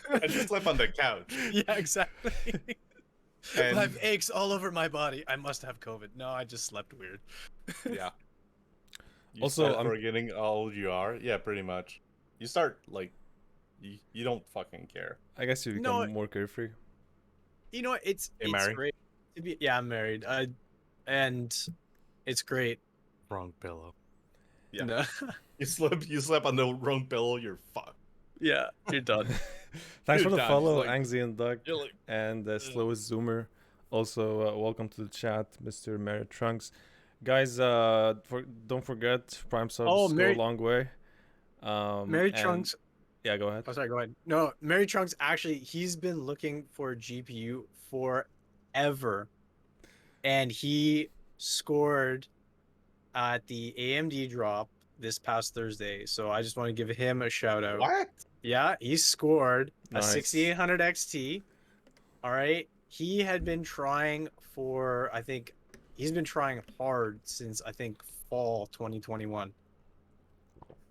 S1: I just slept on the couch.
S3: Yeah, exactly. I
S1: And
S3: have aches all over my body. I must have COVID. No, I just slept weird.
S1: yeah. You
S2: Also,
S1: start
S2: I'm-
S1: forgetting how old you are. Yeah, pretty much. You start like you don't fucking care.
S2: I guess you
S3: No,
S2: become more carefree.
S3: You know, it's
S1: married?
S3: great to be. Yeah, I'm married. And it's great.
S1: Wrong pillow. Yeah.
S3: No.
S1: You slept on the wrong pillow, you're fucked.
S3: Yeah, you're done.
S2: Thanks for
S1: Dude,
S2: the
S1: nah,
S2: follow,
S1: just like-
S2: Angzy and Doug,
S1: You're like
S2: and Slowest Zoomer. Also, welcome to the chat, Mr. Mary Trunks. Guys, don't forget, Prime subs
S3: Oh,
S2: go
S3: Mary-
S2: a long way.
S3: Mary
S2: and-
S3: Trunks.
S2: Yeah, go ahead.
S3: Oh, sorry, go ahead. No, Mary Trunks, actually, he's been looking for a GPU forever. And he scored at the AMD drop this past Thursday. So I just want to give him a shout out.
S1: what?
S3: Yeah, he scored a
S2: Nice.
S3: 6800 XT. All right. He had been trying for, he's been trying hard since, fall 2021.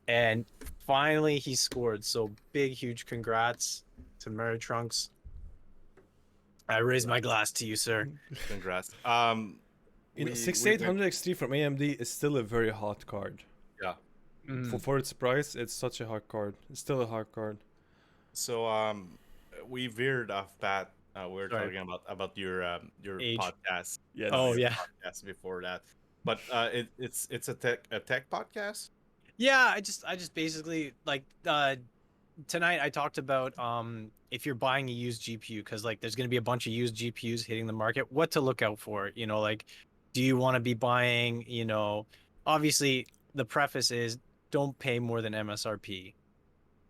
S3: And finally he scored. So big, huge congrats to Mary Trunks. I raise my glass to you, sir.
S1: Congrats.
S2: You know,
S1: we-
S2: 6800 XT from AMD is still a very hot card.
S1: Yeah.
S2: For its price, it's such a hot card. It's still a hot card.
S1: So we veered off that. We were
S3: Sorry.
S1: talking about your
S3: Age.
S1: podcast.
S2: Yes.
S3: Oh,
S1: your
S3: yeah.
S1: podcast before that. But it's a tech podcast.
S3: Yeah, I just basically like tonight I talked about if you're buying a used GPU, because like there's gonna be a bunch of used GPUs hitting the market, what to look out for. You know, like, do you want to be buying, obviously the preface is don't pay more than MSRP.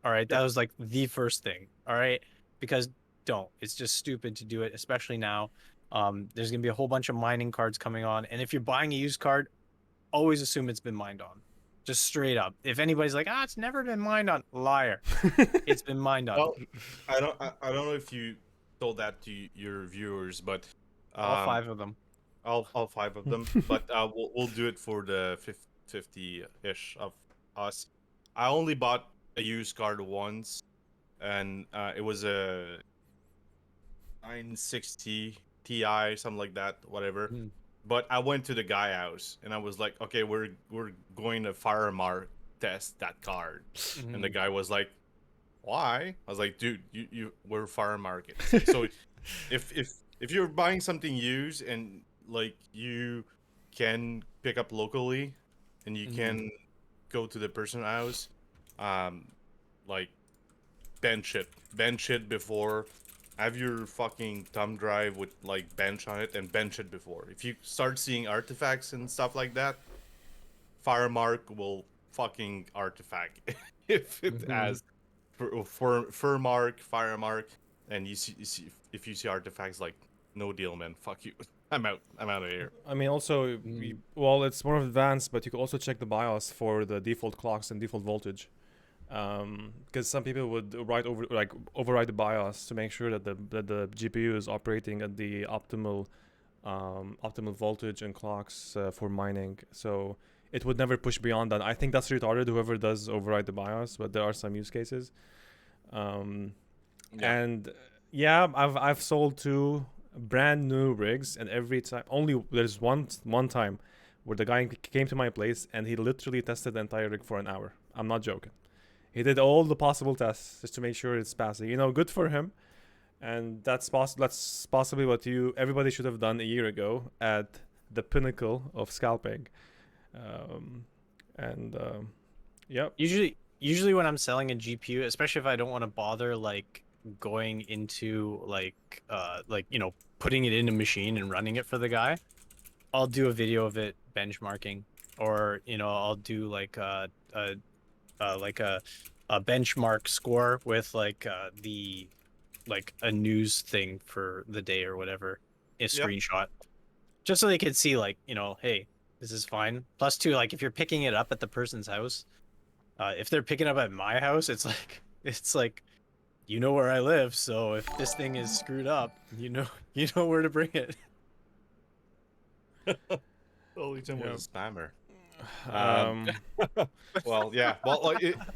S3: All right, that was like the first thing. All right, because don't. It's just stupid to do it, especially now. There's gonna be a whole bunch of mining cards coming on, and if you're buying a used card, always assume it's been mined on. Just straight up. If anybody's like, it's never been mined on, liar. It's been mined on.
S1: Well, I don't know if you told that to your viewers, but
S3: All 5 of them.
S1: all 5 of them. But we'll do it for the 50-ish of us. I only bought a used card once, and it was a 960 Ti, something like that, whatever.
S3: Mm.
S1: But I went to the guy house, and I was like, okay, we're going to Firemark test that card. And the guy was like, why? I was like, dude, we're Fire Market. So if you're buying something used and like you can pick up locally and you can go to the person's house, like bench it before. Have your fucking thumb drive with like bench on it and bench it before. If you start seeing artifacts and stuff like that, Firemark will fucking artifact if it has Firemark, and you see if you see artifacts, like, no deal, man. Fuck you. I'm out of here.
S2: I mean, also, well, it's more advanced, but you can also check the BIOS for the default clocks and default voltage. Because some people would override the BIOS to make sure that the GPU is operating at the optimal voltage and clocks for mining. So it would never push beyond that. I think that's retarded, whoever does override the BIOS, but there are some use cases. And yeah, I've sold 2 brand new rigs, and every time only there's one time where the guy came to my place and he literally tested the entire rig for an hour. I'm not joking. He did all the possible tests just to make sure it's passing. You know, good for him. And that's possibly what everybody should have done a year ago at the pinnacle of scalping. Yep.
S3: Usually when I'm selling a GPU, especially if I don't want to bother like going into like you know, putting it in a machine and running it for the guy, I'll do a video of it benchmarking, or you know, I'll do like a benchmark score with like the like a news thing for the day or whatever, a screenshot, just so they could see like, you know, hey, this is fine. Plus 2, like if you're picking it up at the person's house, if they're picking up at my house, it's like you know where I live, so if this thing is screwed up, you know where to bring it.
S1: Holy Tim was a spammer.
S2: Well,
S1: yeah.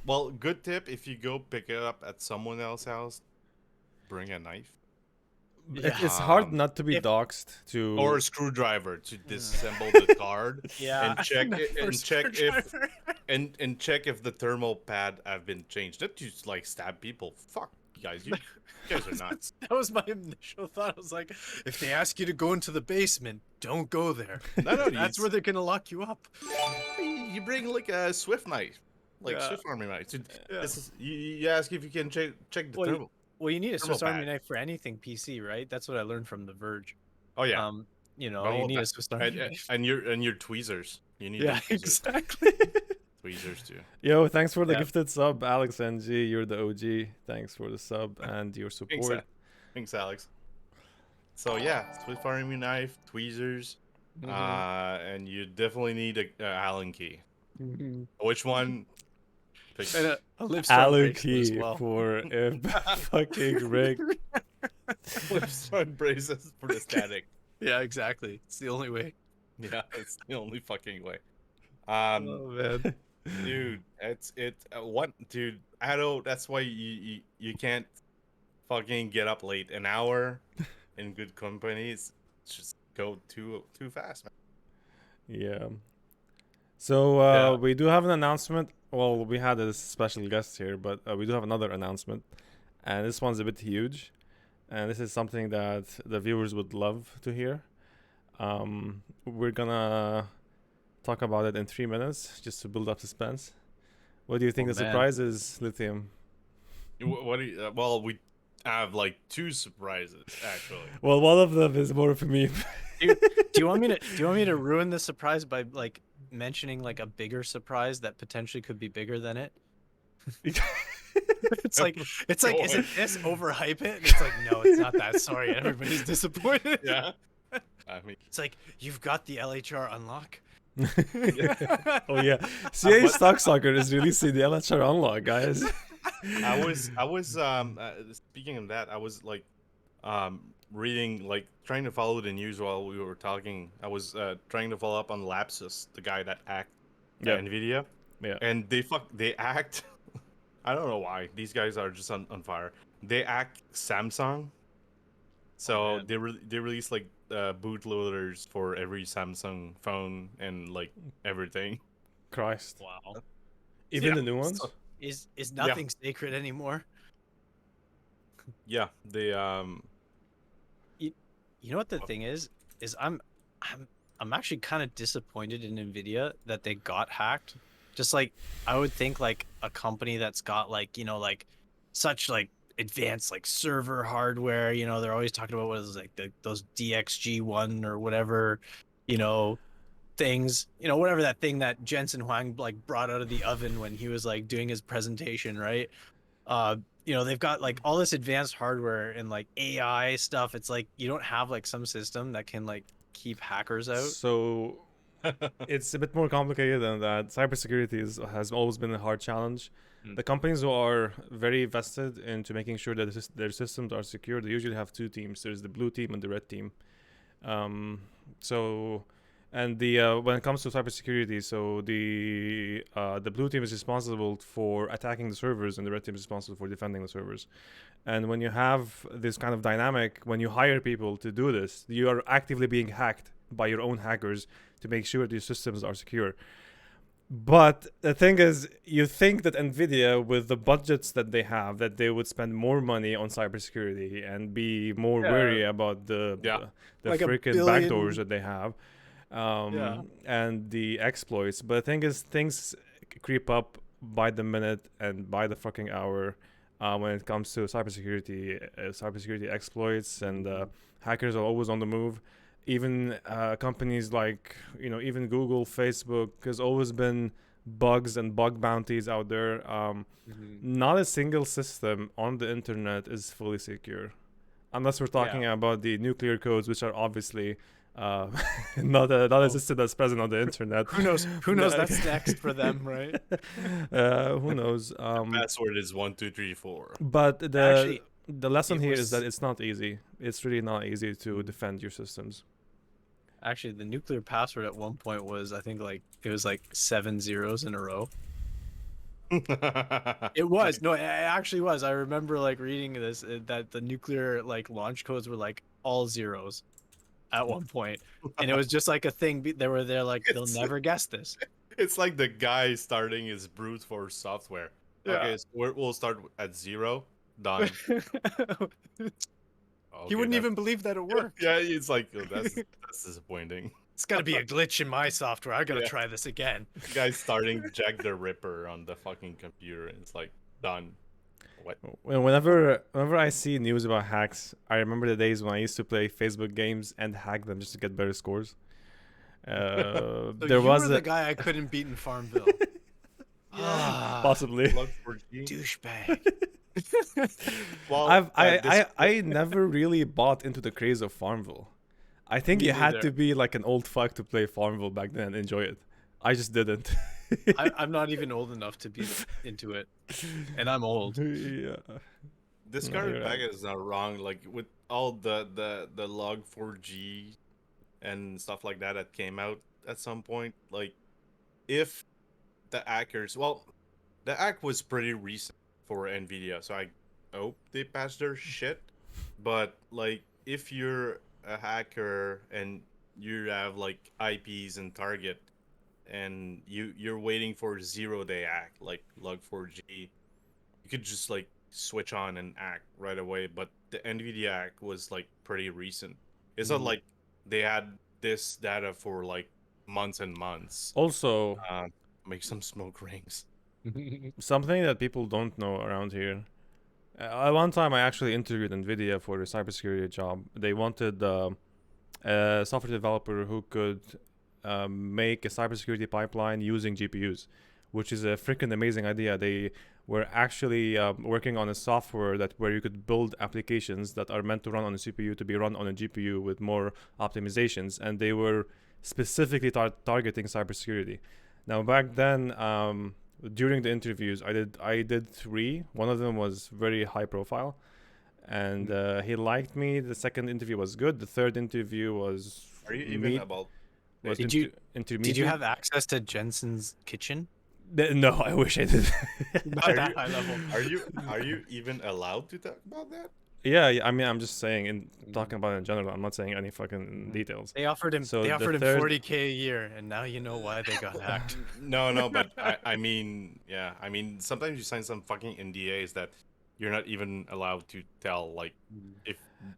S1: Well, good tip: if you go pick it up at someone else's house, bring a knife.
S2: It's hard not to be doxxed to,
S1: or a screwdriver to disassemble the card.
S3: Yeah,
S1: and check if the thermal pad have been changed. Not to like stab people. Fuck you guys, you guys are nuts.
S3: That was my initial thought. I was like, if they ask you to go into the basement, don't go there.
S1: No,
S3: that's where they're gonna lock you up.
S1: You bring like a Swift knife, like Swift Army knife. You ask if you can check the thermal.
S3: Well, you need a Swiss Army knife for anything PC, right? That's what I learned from The Verge.
S1: Oh yeah.
S3: You know, you need a Swiss Army knife.
S1: And your tweezers. You need tweezers.
S3: Exactly.
S1: Tweezers too.
S2: Yo, thanks for the gifted sub, Alex NG. You're the OG. Thanks for the sub and your support.
S1: Thanks, Alex. So yeah, Swiss Army knife, tweezers, and you definitely need a Allen key. Which one?
S3: And a
S2: Allen key for a fucking rig.
S1: Lipstone braces for the static.
S3: Yeah, exactly. It's the only way.
S1: Yeah, it's the only fucking way.
S3: Oh man,
S1: dude, dude, Addo, that's why you can't fucking get up late. An hour in good companies just go too fast, man.
S2: Yeah. So we do have an announcement. Well, we had a special guest here, but we do have another announcement, and this one's a bit huge, and this is something that the viewers would love to hear. We're gonna talk about it in 3 minutes, just to build up suspense. What do you think the surprise is, Lithium?
S1: What? Well, we have like 2 surprises actually.
S2: Well, one of them is more for me.
S3: do you want me to ruin the surprise by like mentioning like a bigger surprise that potentially could be bigger than it? it's like isn't this overhype it? And it's like, no, it's not that. Sorry, everybody's disappointed.
S1: Yeah. I mean,
S3: it's like, you've got the LHR unlock.
S2: Oh yeah, CA Stalker is releasing the LHR unlock, guys.
S1: I was speaking of that, I was like reading, like trying to follow the news while we were talking. I was trying to follow up on Lapsus, the guy that hacked Nvidia.
S2: Yeah.
S1: And they act I don't know why. These guys are just on fire. They act Samsung. So they release like bootloaders for every Samsung phone and like everything.
S2: Christ.
S3: Wow.
S2: Even the new ones?
S3: Is nothing sacred anymore?
S1: Yeah, they
S3: You know what the thing is I'm actually kind of disappointed in Nvidia that they got hacked. Just like, I would think like a company that's got like, you know, like such like advanced like server hardware, you know, they're always talking about what is like those DXG1 or whatever, you know, things, you know, whatever that thing that Jensen Huang like brought out of the oven when he was like doing his presentation, right? You know, they've got like all this advanced hardware and like AI stuff. It's like you don't have like some system that can like keep hackers out.
S2: So it's a bit more complicated than that. Cybersecurity has always been a hard challenge. The companies who are very vested into making sure that their systems are secure, they usually have 2 teams. There's the blue team and the red team. So And when it comes to cybersecurity, so the blue team is responsible for attacking the servers, and the red team is responsible for defending the servers. And when you have this kind of dynamic, when you hire people to do this, you are actively being hacked by your own hackers to make sure these systems are secure. But the thing is, you think that Nvidia, with the budgets that they have, that they would spend more money on cybersecurity and be more
S3: Yeah.
S2: wary about the
S1: Yeah.
S2: the
S3: Like a
S2: freaking
S3: billion-
S2: backdoors that they have,
S3: Yeah.
S2: and the exploits. But the thing is, things creep up by the minute and by the fucking hour when it comes to cybersecurity exploits, and hackers are always on the move. Even companies like, even Google, Facebook, has always been bugs and bug bounties out there. Not a single system on the internet is fully secure, unless we're talking about the nuclear codes, which are obviously not a system that's present on the internet.
S3: Who knows? Who knows? That's next for them, right?
S2: Who knows?
S1: Password is 1234.
S2: But
S3: Actually,
S2: the lesson
S3: it
S2: here is
S3: was-
S2: that it's not easy. It's really not easy to defend your systems.
S3: Actually, the nuclear password at one point was, I think, like it was like 7 zeros in a row. It was. No, it actually was. I remember like reading this that the nuclear like launch codes were like all zeros at one point, and it was just like a thing. They were there like they'll never guess this.
S1: It's like the guy starting his brute force software.
S3: Yeah.
S1: Okay, so we'll start at 0. Done.
S3: He wouldn't even believe that it worked.
S1: Yeah, it's like, oh, that's disappointing.
S3: It's got to be a glitch in my software. I gotta try this again.
S1: The guy's starting Jack the Ripper on the fucking computer, and it's like, done. What?
S2: Whenever I see news about hacks, I remember the days when I used to play Facebook games and hack them just to get better scores.
S3: So
S2: There
S3: you
S2: was
S3: were the
S2: a
S3: guy I couldn't beat in Farmville.
S2: possibly.
S1: Log 4G?
S3: Douchebag.
S1: Well,
S2: I never really bought into the craze of Farmville. I think
S3: Me
S2: you had
S3: neither.
S2: to be like an old fuck to play Farmville back then and enjoy it. I just didn't.
S3: I'm not even old enough to be into it, and I'm old.
S2: Yeah.
S1: this
S2: No,
S1: current
S2: you're
S1: pack
S2: right.
S1: is not wrong. Like with all the log 4G and stuff like that came out at some point. Like if the hackers, well, the hack was pretty recent for Nvidia, so I hope they patched their shit. But like if you're a hacker and you have like IPs and target, and you're waiting for 0-day hack like log 4G, you could just like switch on and act right away. But the Nvidia hack was like pretty recent. It's not like they had this data for like months and months.
S2: Also,
S1: Make some smoke rings.
S2: something that people don't know around here. At one time, I actually interviewed Nvidia for a cybersecurity job. They wanted a software developer who could make a cybersecurity pipeline using GPUs, which is a freaking amazing idea. They were actually working on a software where you could build applications that are meant to run on a CPU to be run on a GPU with more optimizations, and they were specifically targeting cybersecurity. Now, back then, during the interviews, I did 3. One of them was very high profile, and he liked me. The second interview was good. The third interview was
S1: Are you even about?
S2: was
S3: Did you-
S2: intermediate.
S3: Did you have access to Jensen's kitchen?
S2: No, I wish I did.
S3: Not that high level.
S1: Are you even allowed to talk about that?
S2: Yeah, I mean, I'm just saying, talking about it in general. I'm not saying any fucking details.
S3: They offered him.
S2: So
S3: they
S2: the
S3: offered him
S2: third-
S3: 40K a year, and now you know why they got hacked.
S1: No, but I mean, yeah, I mean, sometimes you sign some fucking NDAs that you're not even allowed to tell. Like, if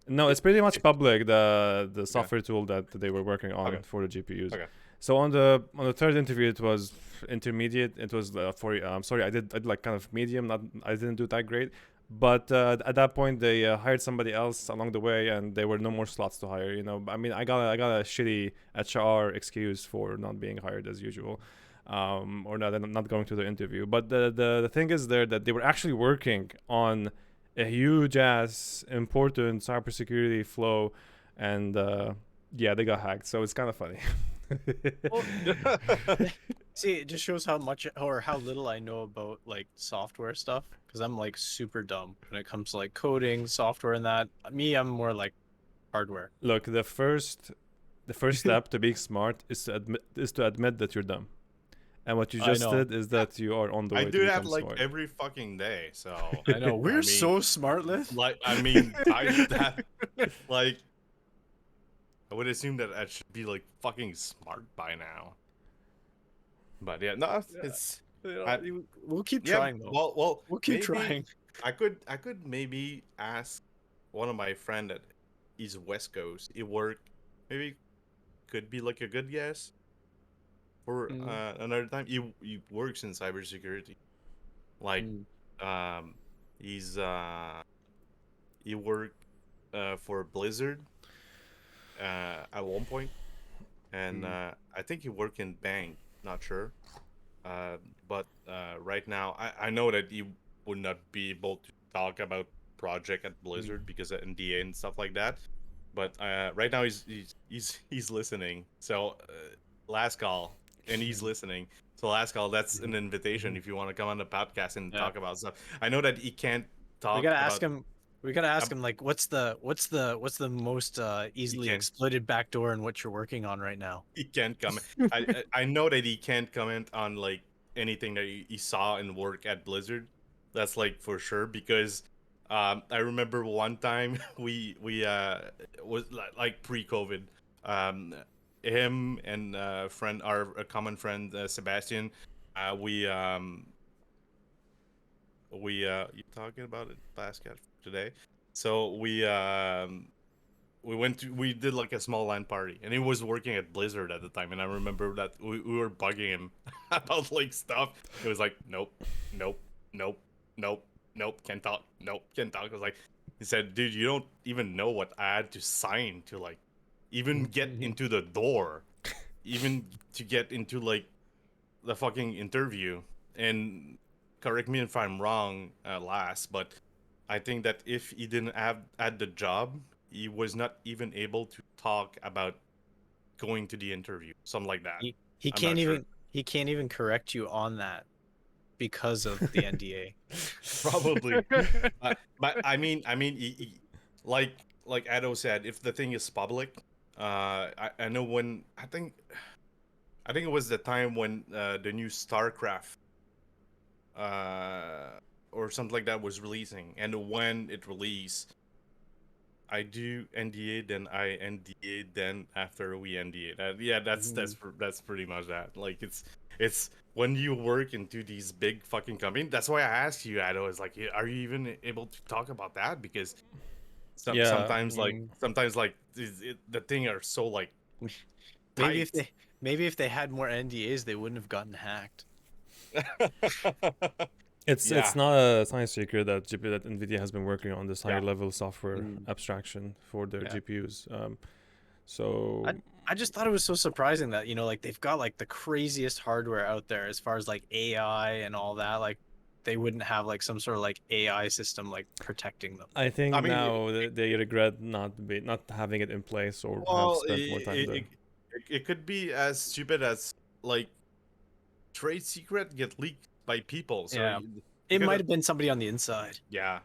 S2: No, it's pretty much public. The software tool that they were working on
S1: Okay.
S2: for the GPUs.
S1: Okay.
S2: So on the third interview, it was intermediate. It was for sorry, I did like kind of medium. I didn't do that great. But at that point, they hired somebody else along the way, and there were no more slots to hire. I mean, I got a shitty HR excuse for not being hired as usual, or not going to the interview. But the thing is there that they were actually working on a huge ass important cybersecurity flow, and yeah, they got hacked. So it's kind of funny.
S3: See, it just shows how much or how little I know about like software stuff, because I'm like super dumb when it comes to like coding, software, and that. Me, I'm more like hardware.
S2: Look, the the first step to being smart is to admit that you're dumb. And what you
S3: I
S2: just
S3: know.
S2: did is that you are on the
S1: I
S2: way to
S1: do that
S2: become
S1: like
S2: smart.
S1: every fucking day. So
S3: I know. We're
S1: mean,
S3: so smart, Liv.
S1: like I mean, that like I would assume that I should be like fucking smart by now. But yeah, no, it's I,
S3: We'll keep
S1: yeah.
S3: trying though.
S1: Well,
S3: We'll keep
S1: maybe
S3: trying.
S1: I could maybe ask one of my friend that is West Coast. It work maybe could be like a good guess for
S3: Mm,
S1: another time. He works in cybersecurity. Like
S3: mm,
S1: um, he's he worked for Blizzard at one point, and
S3: mm.
S1: I think he worked in bank. Not sure. Uh, but right now, I know that he would not be able to talk about project at Blizzard because of NDA and stuff like that. But right now he's listening. So last call, and he's listening. So last call, that's an invitation if you want to come on the podcast and
S3: Yeah.
S1: talk about stuff. I know that he can't
S3: We
S1: talk
S3: gotta ask
S1: about.
S3: him. We gotta ask him like, what's the most
S1: He
S3: easily
S1: can't.
S3: exploited backdoor in what you're working on right now?
S1: He can't comment. I know that he can't comment on like anything that he saw and work at Blizzard. That's like for sure because I remember one time we was like pre-COVID. Um, him and friend our a common friend Sebastian. We you talking about it basket today? So we did like a small LAN party, and he was working at Blizzard at the time, and I remember that we were bugging him about like stuff. He was like, nope, nope, nope, nope, nope, can't talk, nope, can't talk. I was like, he said, dude, you don't even know what I had to sign to like even get into the door, even to get into like the fucking interview. And correct me if I'm wrong, last, but I think that if he didn't have had the job, he was not even able to talk about going to the interview, something like that.
S3: He
S1: I'm
S3: can't
S1: not sure.
S3: even correct you on that because of the NDA.
S1: Probably, but I mean, like Ado said, if the thing is public, I know when I think it was the time when the new StarCraft uh or something like that was releasing, and when it released, I do NDA, then I NDA, then after we NDA. Yeah, that's pretty much that. Like it's when you work into these big fucking companies. That's why I asked you, Ado, is like, are you even able to talk about that? Because
S2: Yeah.
S1: sometimes like the thing are so like
S3: Maybe
S1: tight.
S3: if they had more NDAs, they wouldn't have gotten hacked.
S2: It's
S1: Yeah,
S2: not a secret that that Nvidia has been working on this higher
S1: yeah,
S2: level software
S3: Mm.
S2: abstraction for their
S1: yeah.
S2: GPUs. So
S3: I just thought it was so surprising that, like they've got like the craziest hardware out there as far as like AI and all that. Like they wouldn't have like some sort of like AI system like protecting them.
S2: I
S1: I
S2: think
S1: mean,
S2: now they regret not having it in place or have
S1: well,
S2: spent more time there.
S1: it could be as stupid as like trade secret get leaked by people. So
S3: Yeah.
S1: you
S3: It might
S1: gotta,
S3: have been somebody on the inside.
S1: yeah,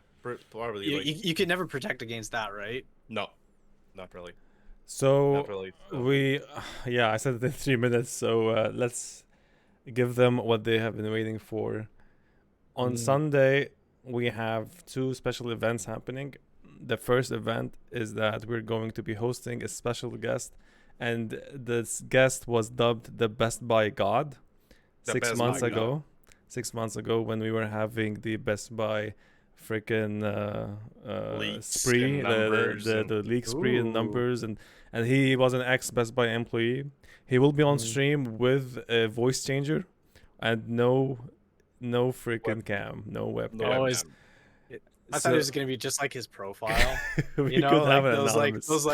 S1: probably
S3: You,
S1: like
S3: you, you could never protect against that, right?
S1: no, not really, not
S2: So
S1: really. So
S2: we, yeah, I said it in 3 minutes. So let's give them what they have been waiting for. On
S3: Mm.
S2: Sunday, we have two special events happening. The first event is that we're going to be hosting a special guest, and this guest was dubbed the Best Buy God
S1: the
S2: six
S1: best
S3: My
S2: months
S1: buy God.
S3: God.
S2: ago. 6 months ago, when we were having the Best Buy freaking
S1: Leaks
S2: spree,
S1: and numbers and
S2: the leak spree and
S3: Ooh.
S2: numbers, and he was an ex Best Buy employee. He will be on
S3: Mm.
S2: stream with a voice changer, and no
S1: web,
S2: freaking cam, no
S1: no
S2: webcam.
S3: Oh, is
S1: webcam.
S3: it, I thought it
S2: So
S3: was gonna be just like his profile.
S2: we could have
S3: Like
S2: an
S3: those
S2: anonymous.
S3: those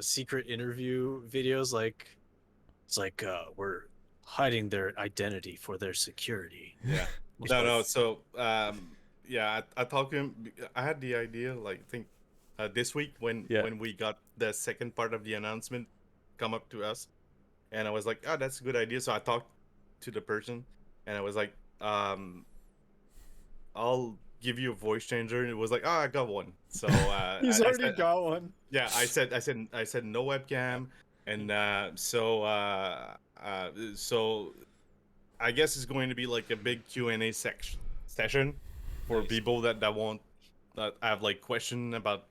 S3: secret interview videos like it's like we're hiding their identity for their security.
S1: Yeah,
S3: It's
S1: no,
S3: like,
S1: no. So yeah, I talked to him. I had the idea, like, I think this week when
S2: Yeah.
S1: we got the second part of the announcement come up to us, and I was like, oh, that's a good idea. So I talked to the person, and I was like, I'll give you a voice changer, and it was like, oh, I got one. So
S3: He's
S1: I
S3: already
S1: said,
S3: got one.
S1: yeah, I said no webcam, and so I guess it's going to be like a big Q&A session for
S3: Nice.
S1: people that won't that have like question about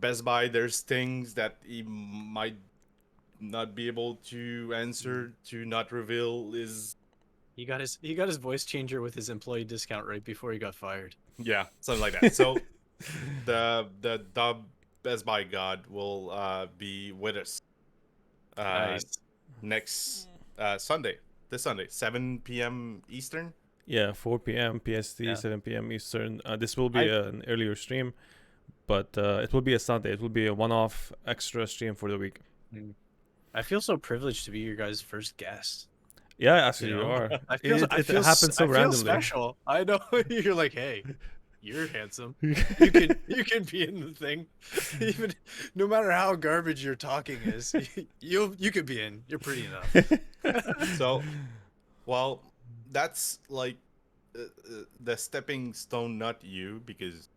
S1: Best Buy. There's things that he might not be able to answer, to not reveal is
S3: He got his voice changer with his employee discount right before he got fired.
S1: yeah, something like that. So the dub Best Buy God will be with us
S3: Nice.
S1: next Sunday. This Sunday, 7 p.m. Eastern.
S2: Yeah, 4 p.m. PST,
S3: Yeah.
S2: 7 p.m. Eastern. This will be
S3: I-
S2: an earlier stream, but it will be a Sunday. It will be a one-off extra stream for the week.
S3: I feel so privileged to be your guys' first guest.
S2: Yeah, actually,
S3: You
S2: you
S3: know?
S2: are.
S3: I feel
S2: It happens so
S3: I feel
S2: randomly.
S3: special. I know. You're like, hey, you're handsome. You can be in the thing, even no matter how garbage your talking is. You could be in. You're pretty enough.
S1: So, well, that's like the stepping stone, not you, because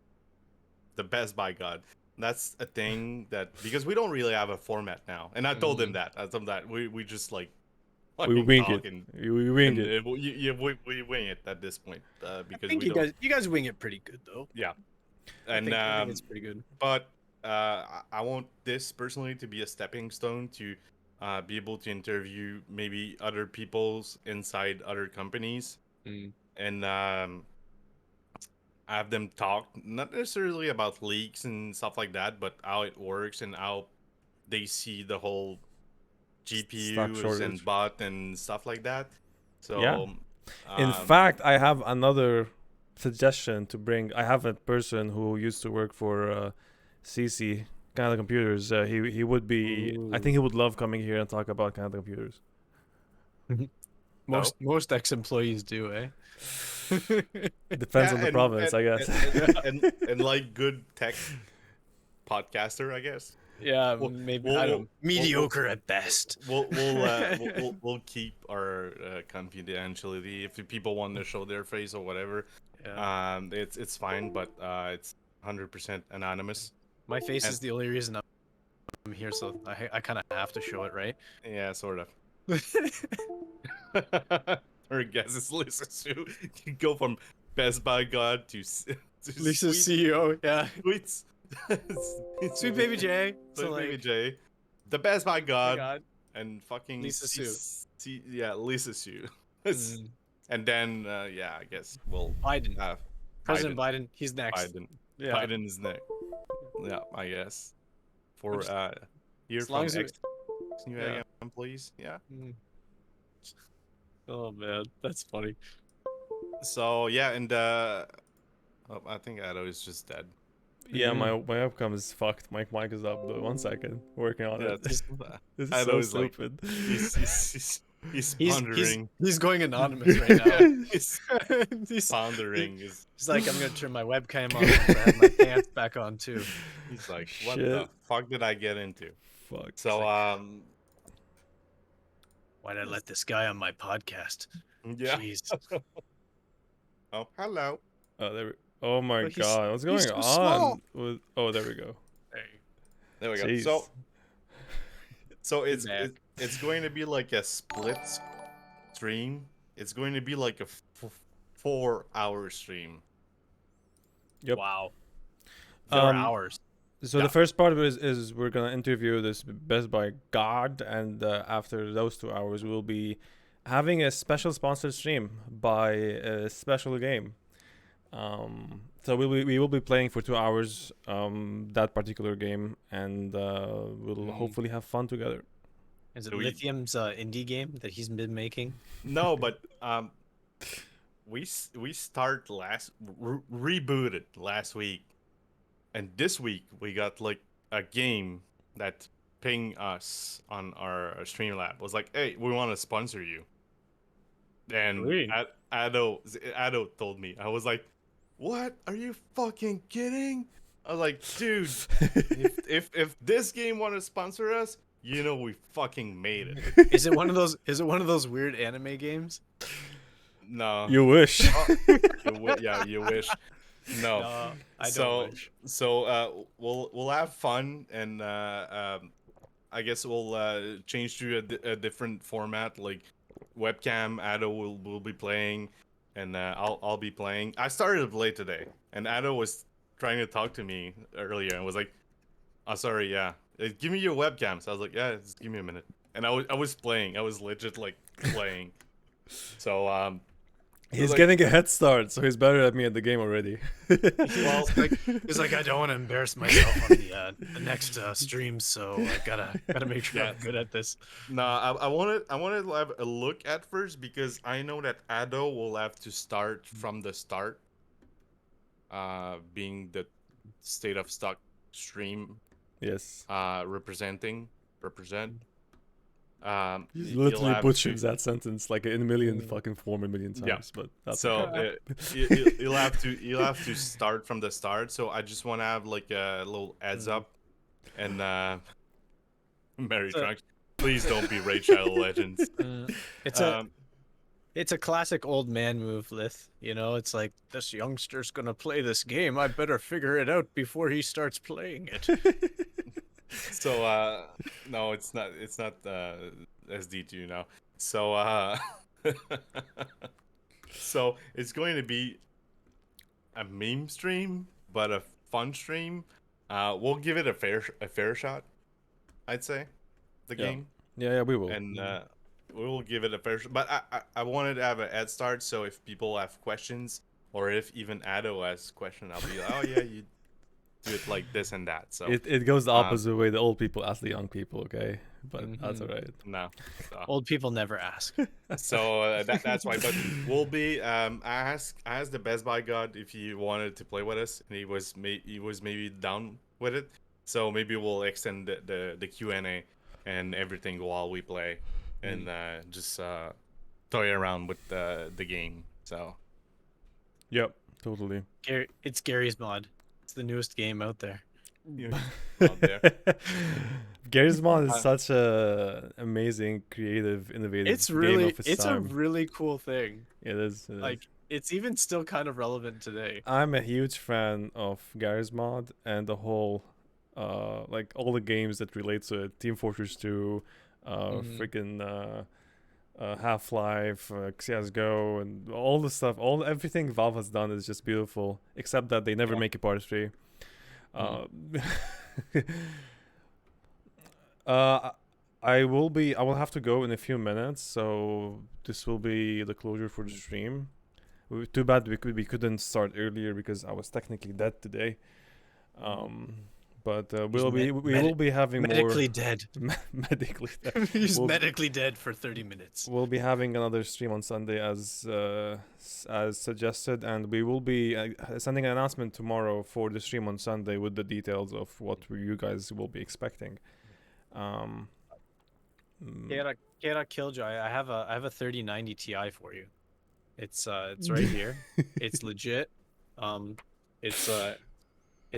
S1: the Best Buy God. That's a thing that because we don't really have a format now, and I told him that. I told him that we just like
S2: we
S1: fucking
S2: wing
S1: talk
S2: it.
S1: and
S2: We wing it.
S1: we wing it at this point because
S3: I think
S1: we
S3: you
S1: don't.
S3: guys wing it pretty good though.
S1: Yeah,
S3: I
S1: and
S3: think it's pretty good.
S1: but I want this personally to be a stepping stone to be able to interview maybe other people's inside other companies and have them talk not necessarily about leaks and stuff like that, but how it works and how they see the whole
S2: Stock
S1: GPUs
S2: shortage.
S1: and bot and stuff like that. So
S2: Yeah. In fact, I have another suggestion to bring. I have a person who used to work for CC Canada Computers. He would be. I think he would love coming here and talk about Canada Computers.
S3: Most ex-employees do, eh?
S2: Depends on the province, I guess.
S1: And like good tech podcaster, I guess.
S3: Yeah,
S1: Well-
S3: maybe
S1: well,
S3: I
S1: well,
S3: don't. Mediocre at best.
S1: We'll keep our confidentiality if people want to show their face or whatever.
S3: Yeah.
S1: It's fine, but it's 100% anonymous.
S3: My face
S1: and-
S3: is the only reason I'm here, so I kind of have to show it, right?
S1: Yeah, sort of. Or guess it's Lisa Sue. You go from Best Buy God to
S3: Lisa
S1: Sweet,
S3: CEO, yeah.
S1: Sweets.
S3: Sweet Baby J. So
S1: Sweet
S3: like,
S1: Baby J. The Best Buy
S3: oh my
S1: God.
S3: God.
S1: And fucking
S3: Lisa Sue.
S1: Yeah, Lisa Sue.
S3: Mm.
S1: And then yeah, I guess we'll
S3: Biden.
S1: have
S3: President Biden. He's next.
S1: Biden.
S3: Yeah.
S1: Biden is next. Yeah, I guess. For here
S3: as long
S1: from
S3: as
S1: new
S3: yeah.
S1: employees. Yeah.
S3: Mm. Oh man, that's funny.
S1: So yeah, and I think Ado is just dead.
S2: Yeah, my webcam is fucked. My mic is up. But 1 second, working on
S1: Yeah,
S2: it.
S1: this
S2: This is
S1: Ado
S2: so
S1: is like-
S2: stupid.
S1: he's pondering.
S3: He's going anonymous right now.
S1: He's pondering. Is
S3: He's like, I'm gonna turn my webcam on. I have my pants back on too.
S1: he's like, what
S2: Shit.
S1: the fuck did I get into?
S2: Fuck.
S1: So
S3: Why'd I let this guy on my podcast?
S1: yeah.
S3: Jeez.
S1: Oh, hello.
S2: Oh, oh my
S3: But
S2: god, what's
S3: he's
S2: going
S3: so
S2: on?
S3: small.
S2: Oh, there we go.
S1: There we go.
S2: Jeez.
S1: So it's
S3: Back.
S1: it's going to be like a split stream. It's going to be like a 4-hour stream.
S2: Yep.
S3: Wow. 4
S2: Um,
S3: hours.
S2: So
S1: Yeah.
S2: the first part of it is we're gonna interview this Best Buy God, and after those 2 hours, we'll be having a special sponsored stream by a special game. So we will be playing for 2 hours that particular game, and we'll hopefully have fun together.
S3: Is it
S1: Do we-
S3: Lithium's indie game that he's been making?
S1: No, but we start rebooted last week, and this week we got like a game that pinged us on our Streamlab. Was like, hey, we want to sponsor you. And
S3: Sweet.
S1: Ado told me. I was like, what? Are you fucking kidding? I was like, dude, if this game want to sponsor us, you know we fucking made it.
S3: Is it one of those? Is it one of those weird anime games?
S1: No.
S2: You wish.
S1: Yeah, you wish. No.
S3: No, I
S1: so
S3: don't wish.
S1: we'll have fun, and I guess we'll change to a different format, like webcam. Ado will be playing, and I'll be playing. I started to play today, and Ado was trying to talk to me earlier and was like, "Oh, sorry, yeah, give me your webcam." So I was like, "Yeah, just give me a minute." And I was playing. I was legit like playing. So
S2: He's
S1: like,
S2: getting a head start, so he's better at me at the game already.
S1: well,
S3: He's like, I don't want to embarrass myself on the next stream, so I gotta make sure I'm
S1: Yes.
S3: good at this.
S1: no, I wanted to have a look at first, because I know that Ado will have to start from the start, being the state of stock stream,
S2: Yes.
S1: represent.
S2: He's
S1: You'll
S2: literally
S1: have
S2: butchered
S1: to,
S2: that sentence like in a million fucking form a million
S1: yeah.
S2: times, but that's
S1: So
S2: okay.
S1: you'll have to start from the start. So I just want to have like a little heads up, and Mary
S3: So-
S1: Trunks, please don't be Raid Shadow Legends.
S3: It's it's a classic old man move, Lith. You know, it's like, this youngster's gonna play this game. I better figure it out before he starts playing it.
S1: So no, it's not SD2 now. So so it's going to be a meme stream, but a fun stream. We'll give it a fair shot, I'd say, the
S2: Yeah.
S1: game,
S2: Yeah, we will.
S1: and we will give it a fair shot. But I wanted to have a head start, so if people have questions, or if even Ado has question, I'll be like, oh yeah, you do it like this and that. So
S2: It goes the opposite way. The old people ask the young people, okay? But that's
S3: Mhm.
S2: alright.
S1: no. So.
S3: Old people never ask.
S1: So that's why. But we'll be. I asked the Best Buy God if he wanted to play with us, and he was maybe down with it. So maybe we'll extend the Q&A and everything while we play, and just toy around with the game. So
S2: Yep, totally.
S3: It's Gary's mod. It's the newest game out there.
S1: you know, out there.
S2: Gary's Mod is such a amazing, creative, innovative
S3: It's
S2: game
S3: really,
S2: of its
S3: it's a
S2: time.
S3: really cool thing.
S2: It is.
S3: Like, it's even still kind of relevant today.
S2: I'm a huge fan of Gary's Mod and the whole, like all the games that relate to it. Team Fortress 2, freaking Half-Life, CS:GO, and all the stuff. Everything Valve has done is just beautiful, except that they never
S1: Yeah.
S2: make a part 3. I will have to go in a few minutes, so this will be the closure for the stream. Too bad we couldn't start earlier because I was technically dead today. But we will be having
S3: Medically dead.
S2: medically dead.
S3: He's
S2: We'll-
S3: medically dead for 30 minutes.
S2: We'll be having another stream on Sunday as suggested, and we will be sending an announcement tomorrow for the stream on Sunday with the details of what you guys will be expecting.
S3: Kera Killjoy, I have a 3090 Ti for you. It's right here. It's legit. It's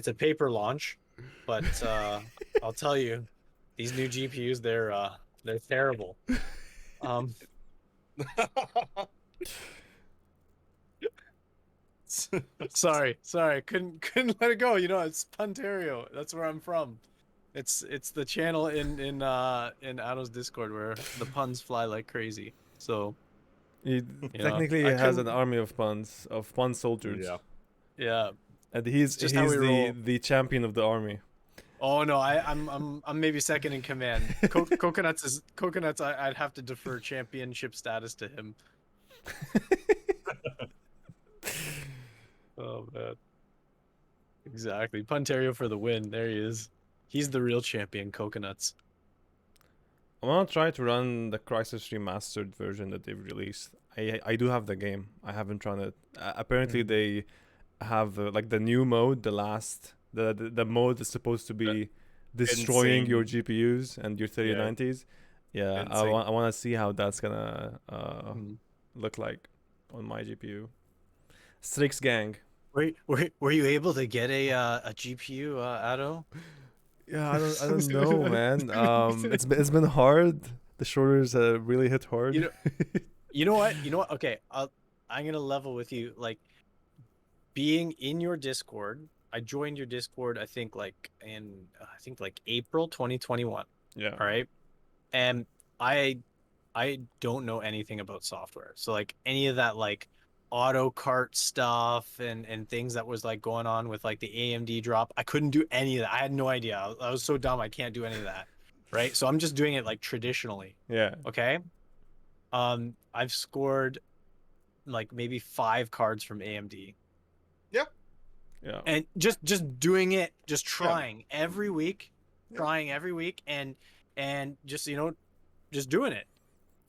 S3: a paper launch, but I'll tell you, these new GPUs, they're terrible. Sorry, couldn't let it go. You know, it's Ontario. That's where I'm from. It's the channel in Ado's Discord where the puns fly like crazy. So
S2: He
S3: know,
S2: technically
S3: I
S2: has an
S3: couldn't-
S2: army of pun soldiers.
S1: Yeah.
S3: yeah.
S2: And he's
S3: just how we roll.
S2: the champion of the army.
S3: Oh no, I'm maybe second in command. Coconuts. I'd have to defer championship status to him. Oh man. Exactly. Puntario for the win. There he is. He's the real champion, Coconuts.
S2: I want to try to run the Crisis Remastered version that they've released. I do have the game. I haven't run it. Apparently they have like the new mode, the mode that's supposed to be destroying your GPUs and your 3090s. Yeah, I want to see how that's gonna look like on my GPU. Strix Gang.
S3: Were you able to get a GPU, Ado?
S2: Yeah, I don't know, man. It's been hard. The shoulders really hit hard.
S3: You know what? Okay, I'm gonna level with you. Like, being in your Discord. I joined your Discord, I think like April 2021.
S2: Yeah.
S3: All right. And I don't know anything about software. So like any of that like auto cart stuff and things that was like going on with like the AMD drop, I couldn't do any of that. I had no idea. I was so dumb. I can't do any of that. Right. So I'm just doing it like traditionally.
S2: Yeah.
S3: Okay. I've scored like maybe 5 cards from AMD.
S1: Yeah.
S2: Yeah.
S3: And just doing it, just
S1: Yeah.
S3: trying every week,
S1: Yeah.
S3: trying every week and just just doing it.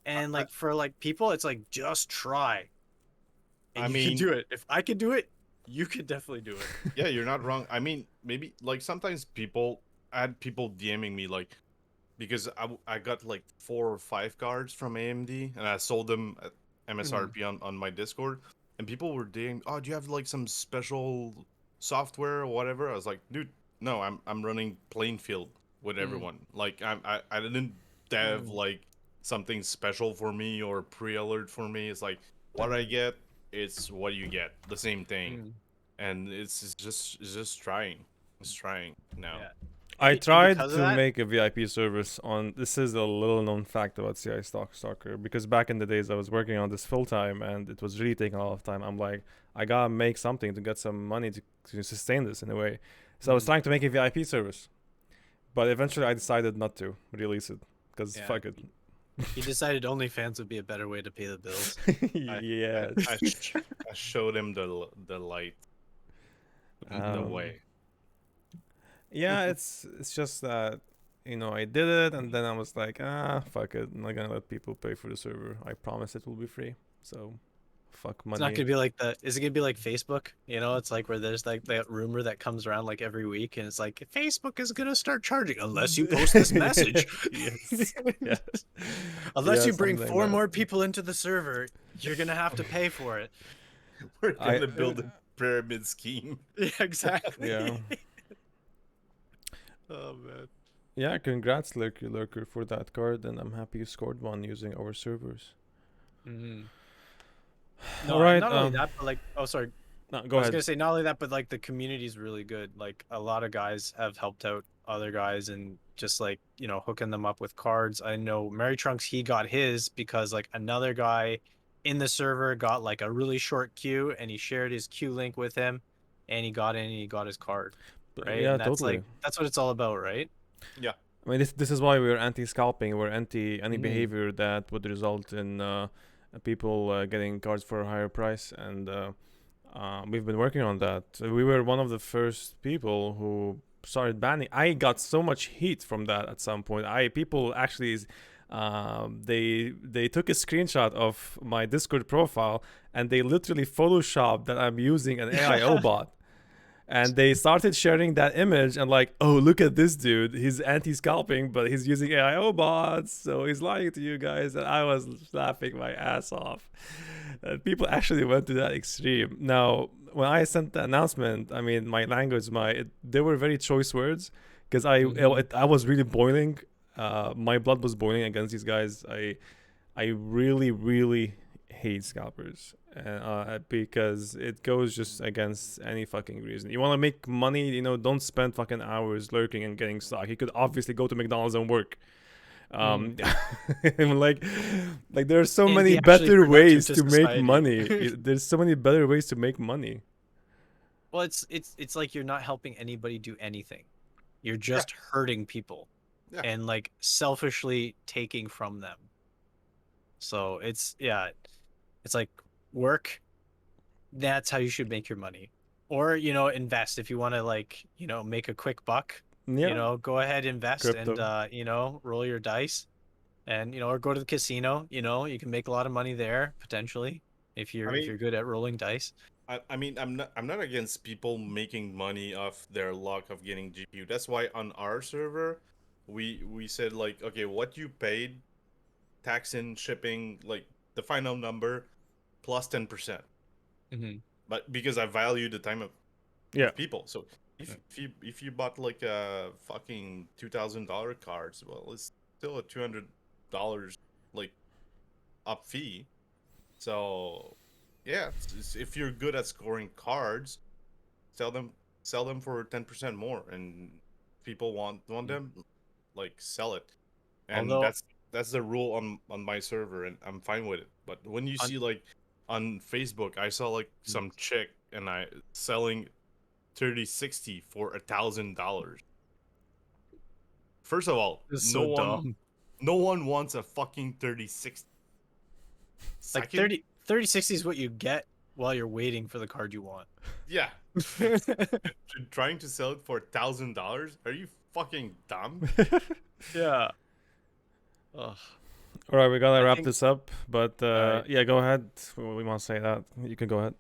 S3: And like for like people, it's like just try. And
S1: I
S3: you can
S1: mean,
S3: do it. If I could do it, you could definitely do it.
S1: yeah, you're not wrong. I mean, maybe like sometimes I had people DMing me like because I got like 4 or 5 cards from AMD and I sold them at MSRP on my Discord, and people were DMing, oh, do you have like some special software or whatever? I was like, dude, no, I'm running plain field with everyone. Like I didn't have like something special for me or pre-alert for me. It's like what I get, it's what you get, the same thing, and it's just trying. It's trying now.
S3: Yeah.
S2: I
S3: And
S2: tried
S3: because of
S2: to
S3: that,
S2: make a VIP service on. This is a little known fact about CI Stalker because back in the days I was working on this full time and it was really taking a lot of time. I'm like, I gotta make something to get some money to sustain this in a way. So I was trying to make a VIP service, but eventually I decided not to release it because fuck it.
S3: he decided OnlyFans would be a better way to pay the bills.
S2: Yeah.
S1: I showed him the light, the way.
S2: Yeah, it's just that I did it and then I was like, fuck it, I'm not gonna let people pay for the server. I promise it will be free. So fuck money.
S3: It's not gonna be like is it gonna be like Facebook? It's like where there's like that rumor that comes around like every week and it's like Facebook is gonna start charging unless you post this message.
S2: Yes. Yeah.
S3: Unless
S2: Yeah,
S3: you bring
S2: something
S3: 4
S2: like that.
S3: more people into the server, you're gonna have to pay for it.
S1: We're gonna build a pyramid scheme.
S3: Yeah, exactly.
S2: Yeah.
S3: Oh man.
S2: Yeah, congrats Lurker for that card, and I'm happy you scored one using our servers.
S3: No,
S2: All right.
S3: not only that, but like, oh, sorry.
S2: No,
S3: I
S2: go
S3: was
S2: ahead.
S3: gonna say not only that, but like the community is really good. Like a lot of guys have helped out other guys and just like hooking them up with cards. I know Mary Trunks, he got his because like another guy in the server got like a really short queue and he shared his queue link with him, and he got in and he got his card, right?
S2: Yeah,
S3: And that's
S2: totally.
S3: like that's what it's all about, right?
S1: Yeah.
S2: I mean, this is why we're anti-scalping. We're anti any behavior that would result in people getting cards for a higher price, and we've been working on that. We were one of the first people who started banning. I got so much heat from that at some point. People actually they took a screenshot of my Discord profile and they literally photoshopped that I'm using an AIO bot. And they started sharing that image and like, oh, look at this dude. He's anti-scalping, but he's using AIO bots, so he's lying to you guys. And I was laughing my ass off. People actually went to that extreme. Now, when I sent the announcement, I mean, my language, they were very choice words because I was really boiling. My blood was boiling against these guys. I really, really hate scalpers. Because it goes just against any fucking reason. You want to make money, don't spend fucking hours lurking and getting stock. You could obviously go to McDonald's and work. Like there are so
S3: And
S2: many
S3: be actually
S2: better
S3: productive
S2: ways
S3: to
S2: to make
S3: society.
S2: money. There's so many better ways to make money.
S3: Well, it's like you're not helping anybody do anything. You're just hurting people and like selfishly taking from them. So it's like work. That's how you should make your money. Or, invest if you want to like, make a quick buck.
S2: Yeah.
S3: Go ahead, invest
S2: Crypto.
S3: and roll your dice and or go to the casino, you can make a lot of money there potentially if you're good at rolling dice.
S1: I mean, I'm not against people making money off their luck of getting GPU. That's why on our server, we said like, okay, what you paid, tax and shipping, like the final number, plus 10%. But because I value the time of people, so if you bought like a fucking $2,000 cards, well, it's still a $200 like up fee. So Yeah, if you're good at scoring cards, sell them for 10% more, and people want them, like sell it. And
S3: Although
S1: that's the rule on my server, and I'm fine with it. But when you
S3: on,
S1: see like on Facebook, I saw like some chick and I selling 3060 for $1,000. First of all,
S3: it's so dumb.
S1: no one wants a fucking 3060.
S3: Like
S1: Second,
S3: 3060 is what you get while you're waiting for the card you want.
S1: yeah, trying to sell it for $1,000? Are you fucking dumb?
S3: Yeah. Ugh.
S2: All right, we gotta
S3: I
S2: wrap
S3: think.
S2: this up. But
S3: All right.
S2: yeah, go ahead. We want to say that. You can go ahead.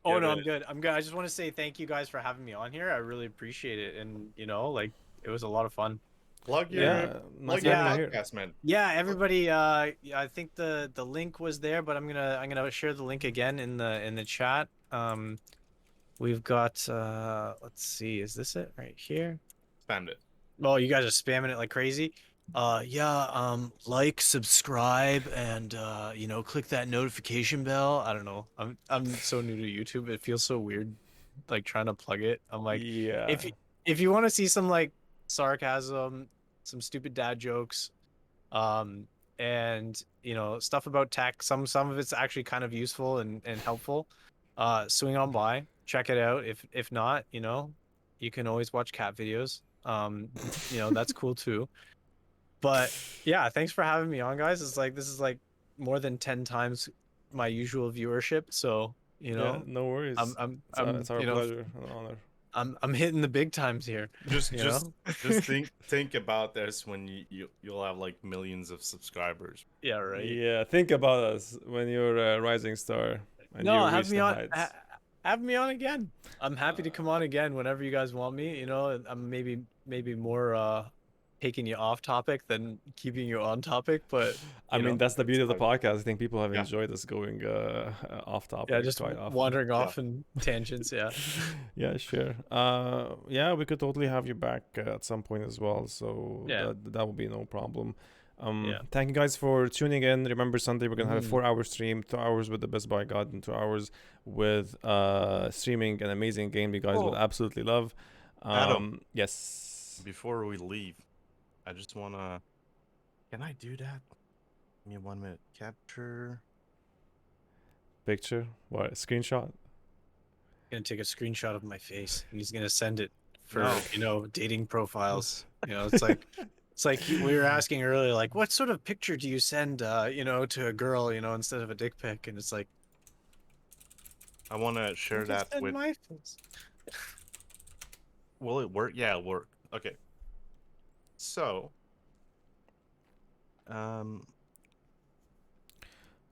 S3: Oh
S1: Yeah,
S3: no, I'm good. I'm good. I just want to say thank you guys for having me on here. I really appreciate it, and like it was a lot of fun.
S1: plug your
S2: Yeah, nice
S3: having you
S2: here.
S1: podcast, man.
S3: Yeah, everybody. Yeah, I think the link was there, but I'm gonna share the link again in the chat. We've got let's see, is this it right here?
S1: Spam it.
S3: Oh, you guys are spamming it like crazy. Yeah, like, subscribe, and click that notification bell. I don't know. I'm so new to YouTube. It feels so weird, like trying to plug it. I'm like,
S2: Yeah.
S3: if you want to see some like sarcasm, some stupid dad jokes, and stuff about tech, some of it's actually kind of useful and helpful. Swing on by, check it out. If not, you can always watch cat videos. That's cool too. But yeah, thanks for having me on, guys. This is like more than 10 times my usual viewership, so
S2: Yeah, no worries. It's our pleasure and honor.
S3: I'm hitting the big times here.
S1: Just
S3: you know?
S1: just think about this when you'll have like millions of subscribers.
S3: Yeah, right.
S2: Yeah, think about us when you're a rising star and
S3: No,
S2: you
S3: have
S2: reach
S3: me
S2: the
S3: on.
S2: heights.
S3: Have me on again. I'm happy to come on again whenever you guys want me. I'm maybe more taking you off topic than keeping you on topic, but
S2: I mean, that's the beauty of the
S1: fine.
S2: podcast. I think people have
S1: Yeah.
S2: enjoyed us going off topic
S3: yeah, just
S2: quite often.
S3: wandering off in tangents. Yeah.
S2: Yeah, sure. Yeah, we could totally have you back at some point as well. So
S3: Yeah.
S2: that will be no problem.
S3: Yeah.
S2: Thank you guys for tuning in. Remember, Sunday we're gonna have a
S3: Mhm.
S2: 4-hour stream, 2 hours with the Best Buy God, and 2 hours with streaming an amazing game you guys will
S1: Oh.
S2: absolutely love.
S1: Adam.
S2: Yes.
S1: Before we leave, I just wanna. Can I do that? Give me 1 minute. Capture.
S2: Picture. What? Screenshot.
S3: Gonna take a screenshot of my face, and he's gonna send it for
S1: No.
S3: dating profiles. It's like we were asking earlier, like, what sort of picture do you send to a girl, instead of a dick pic? And it's like,
S1: I wanna share that
S3: send
S1: with.
S3: my face.
S1: Will it work? Yeah, it'll work. Okay. So.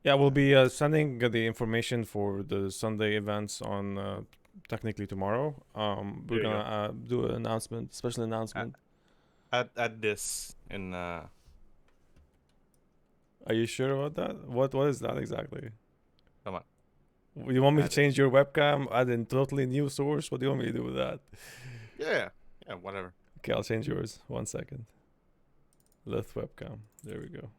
S2: Yeah, we'll be sending the information for the Sunday events on technically tomorrow. We're
S1: There you
S2: gonna do an announcement, special announcement.
S1: Add this in.
S2: Are you sure about that? What is that exactly?
S1: Come on.
S2: You want me to
S1: Add it.
S2: change your webcam, add a totally new source? What do you want me to do with that?
S1: Yeah. Yeah. Whatever.
S2: Okay, I'll change yours. 1 second. Left webcam. There we go.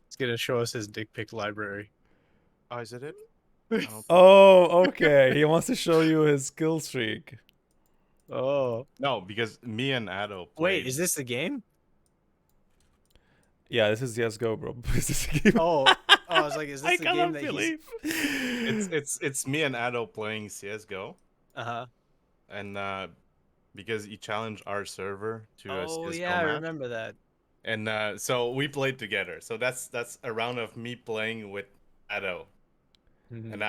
S3: He's gonna show us his dick pic library.
S1: Oh, is it? I don't-
S2: Oh, okay. He wants to show you his skill streak.
S3: Oh,
S1: No, because me and Ado.
S3: wait, is this the game?
S2: Yeah, this is CS:GO, bro. This is a game.
S3: Oh, I was like, is this the game that he's?
S1: It's me and Ado playing CS:GO,
S3: Uh-huh.
S1: and because he challenged our server to a
S3: Oh
S1: CS:GO
S3: yeah, I
S1: match,
S3: remember that.
S1: and so we played together. So that's a round of me playing with Ado,
S3: Mhm.
S1: and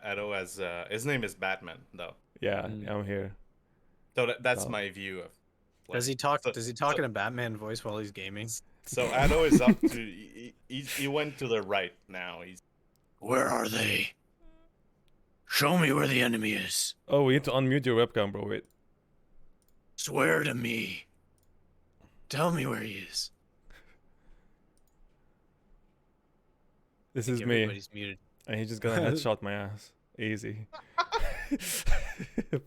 S1: Ado as his name is Batman though.
S2: Yeah,
S3: Mm.
S2: I'm here.
S1: So that's
S2: Oh.
S1: my view of.
S3: Does he
S1: playing.
S3: talk?
S1: So-
S3: Does he talk in a Batman voice while he's gaming?
S1: So Ado is up to. He went to the right now. He's.
S3: Where are they? Show me where the enemy is.
S2: Oh, we need to unmute your webcam, bro. Wait.
S3: Swear to me. Tell me where he is.
S2: This is me.
S3: Everybody's muted.
S2: And he's just gonna headshot my ass. Easy.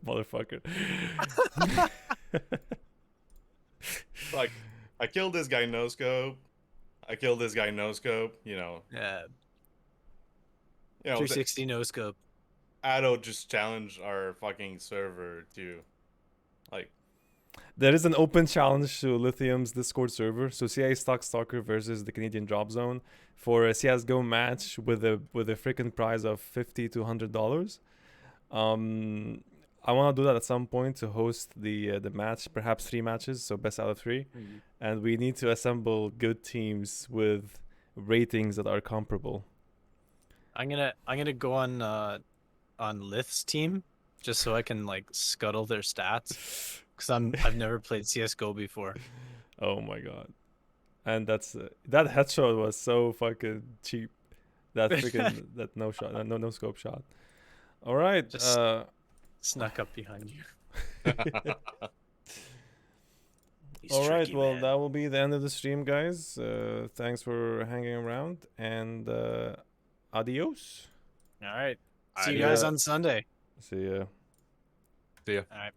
S2: Motherfucker.
S1: Like, I killed this guy no scope. I killed this guy no scope.
S3: Yeah.
S1: You know,
S3: 360 no scope.
S1: Addo just challenged our fucking server to, like,
S2: There is an open challenge to Lithium's Discord server. So CI Stalker versus the Canadian Drop Zone for a CS:GO match with a freaking prize of $50 to $100. I want to do that at some point to host the match, perhaps 3 matches, so best out of 3. And we need to assemble good teams with ratings that are comparable.
S3: I'm gonna go on Lith's team just so I can like scuttle their stats because I've never played CS:GO before.
S2: Oh my god. And that's that headshot was so fucking cheap. That freaking that no shot, no scope shot. All right.
S3: Just snuck up behind you.
S2: All right. Well, that will be the end of the stream, guys. Thanks for hanging around and adios.
S3: All right. See you guys on Sunday.
S2: See ya.
S1: See ya.
S3: All right.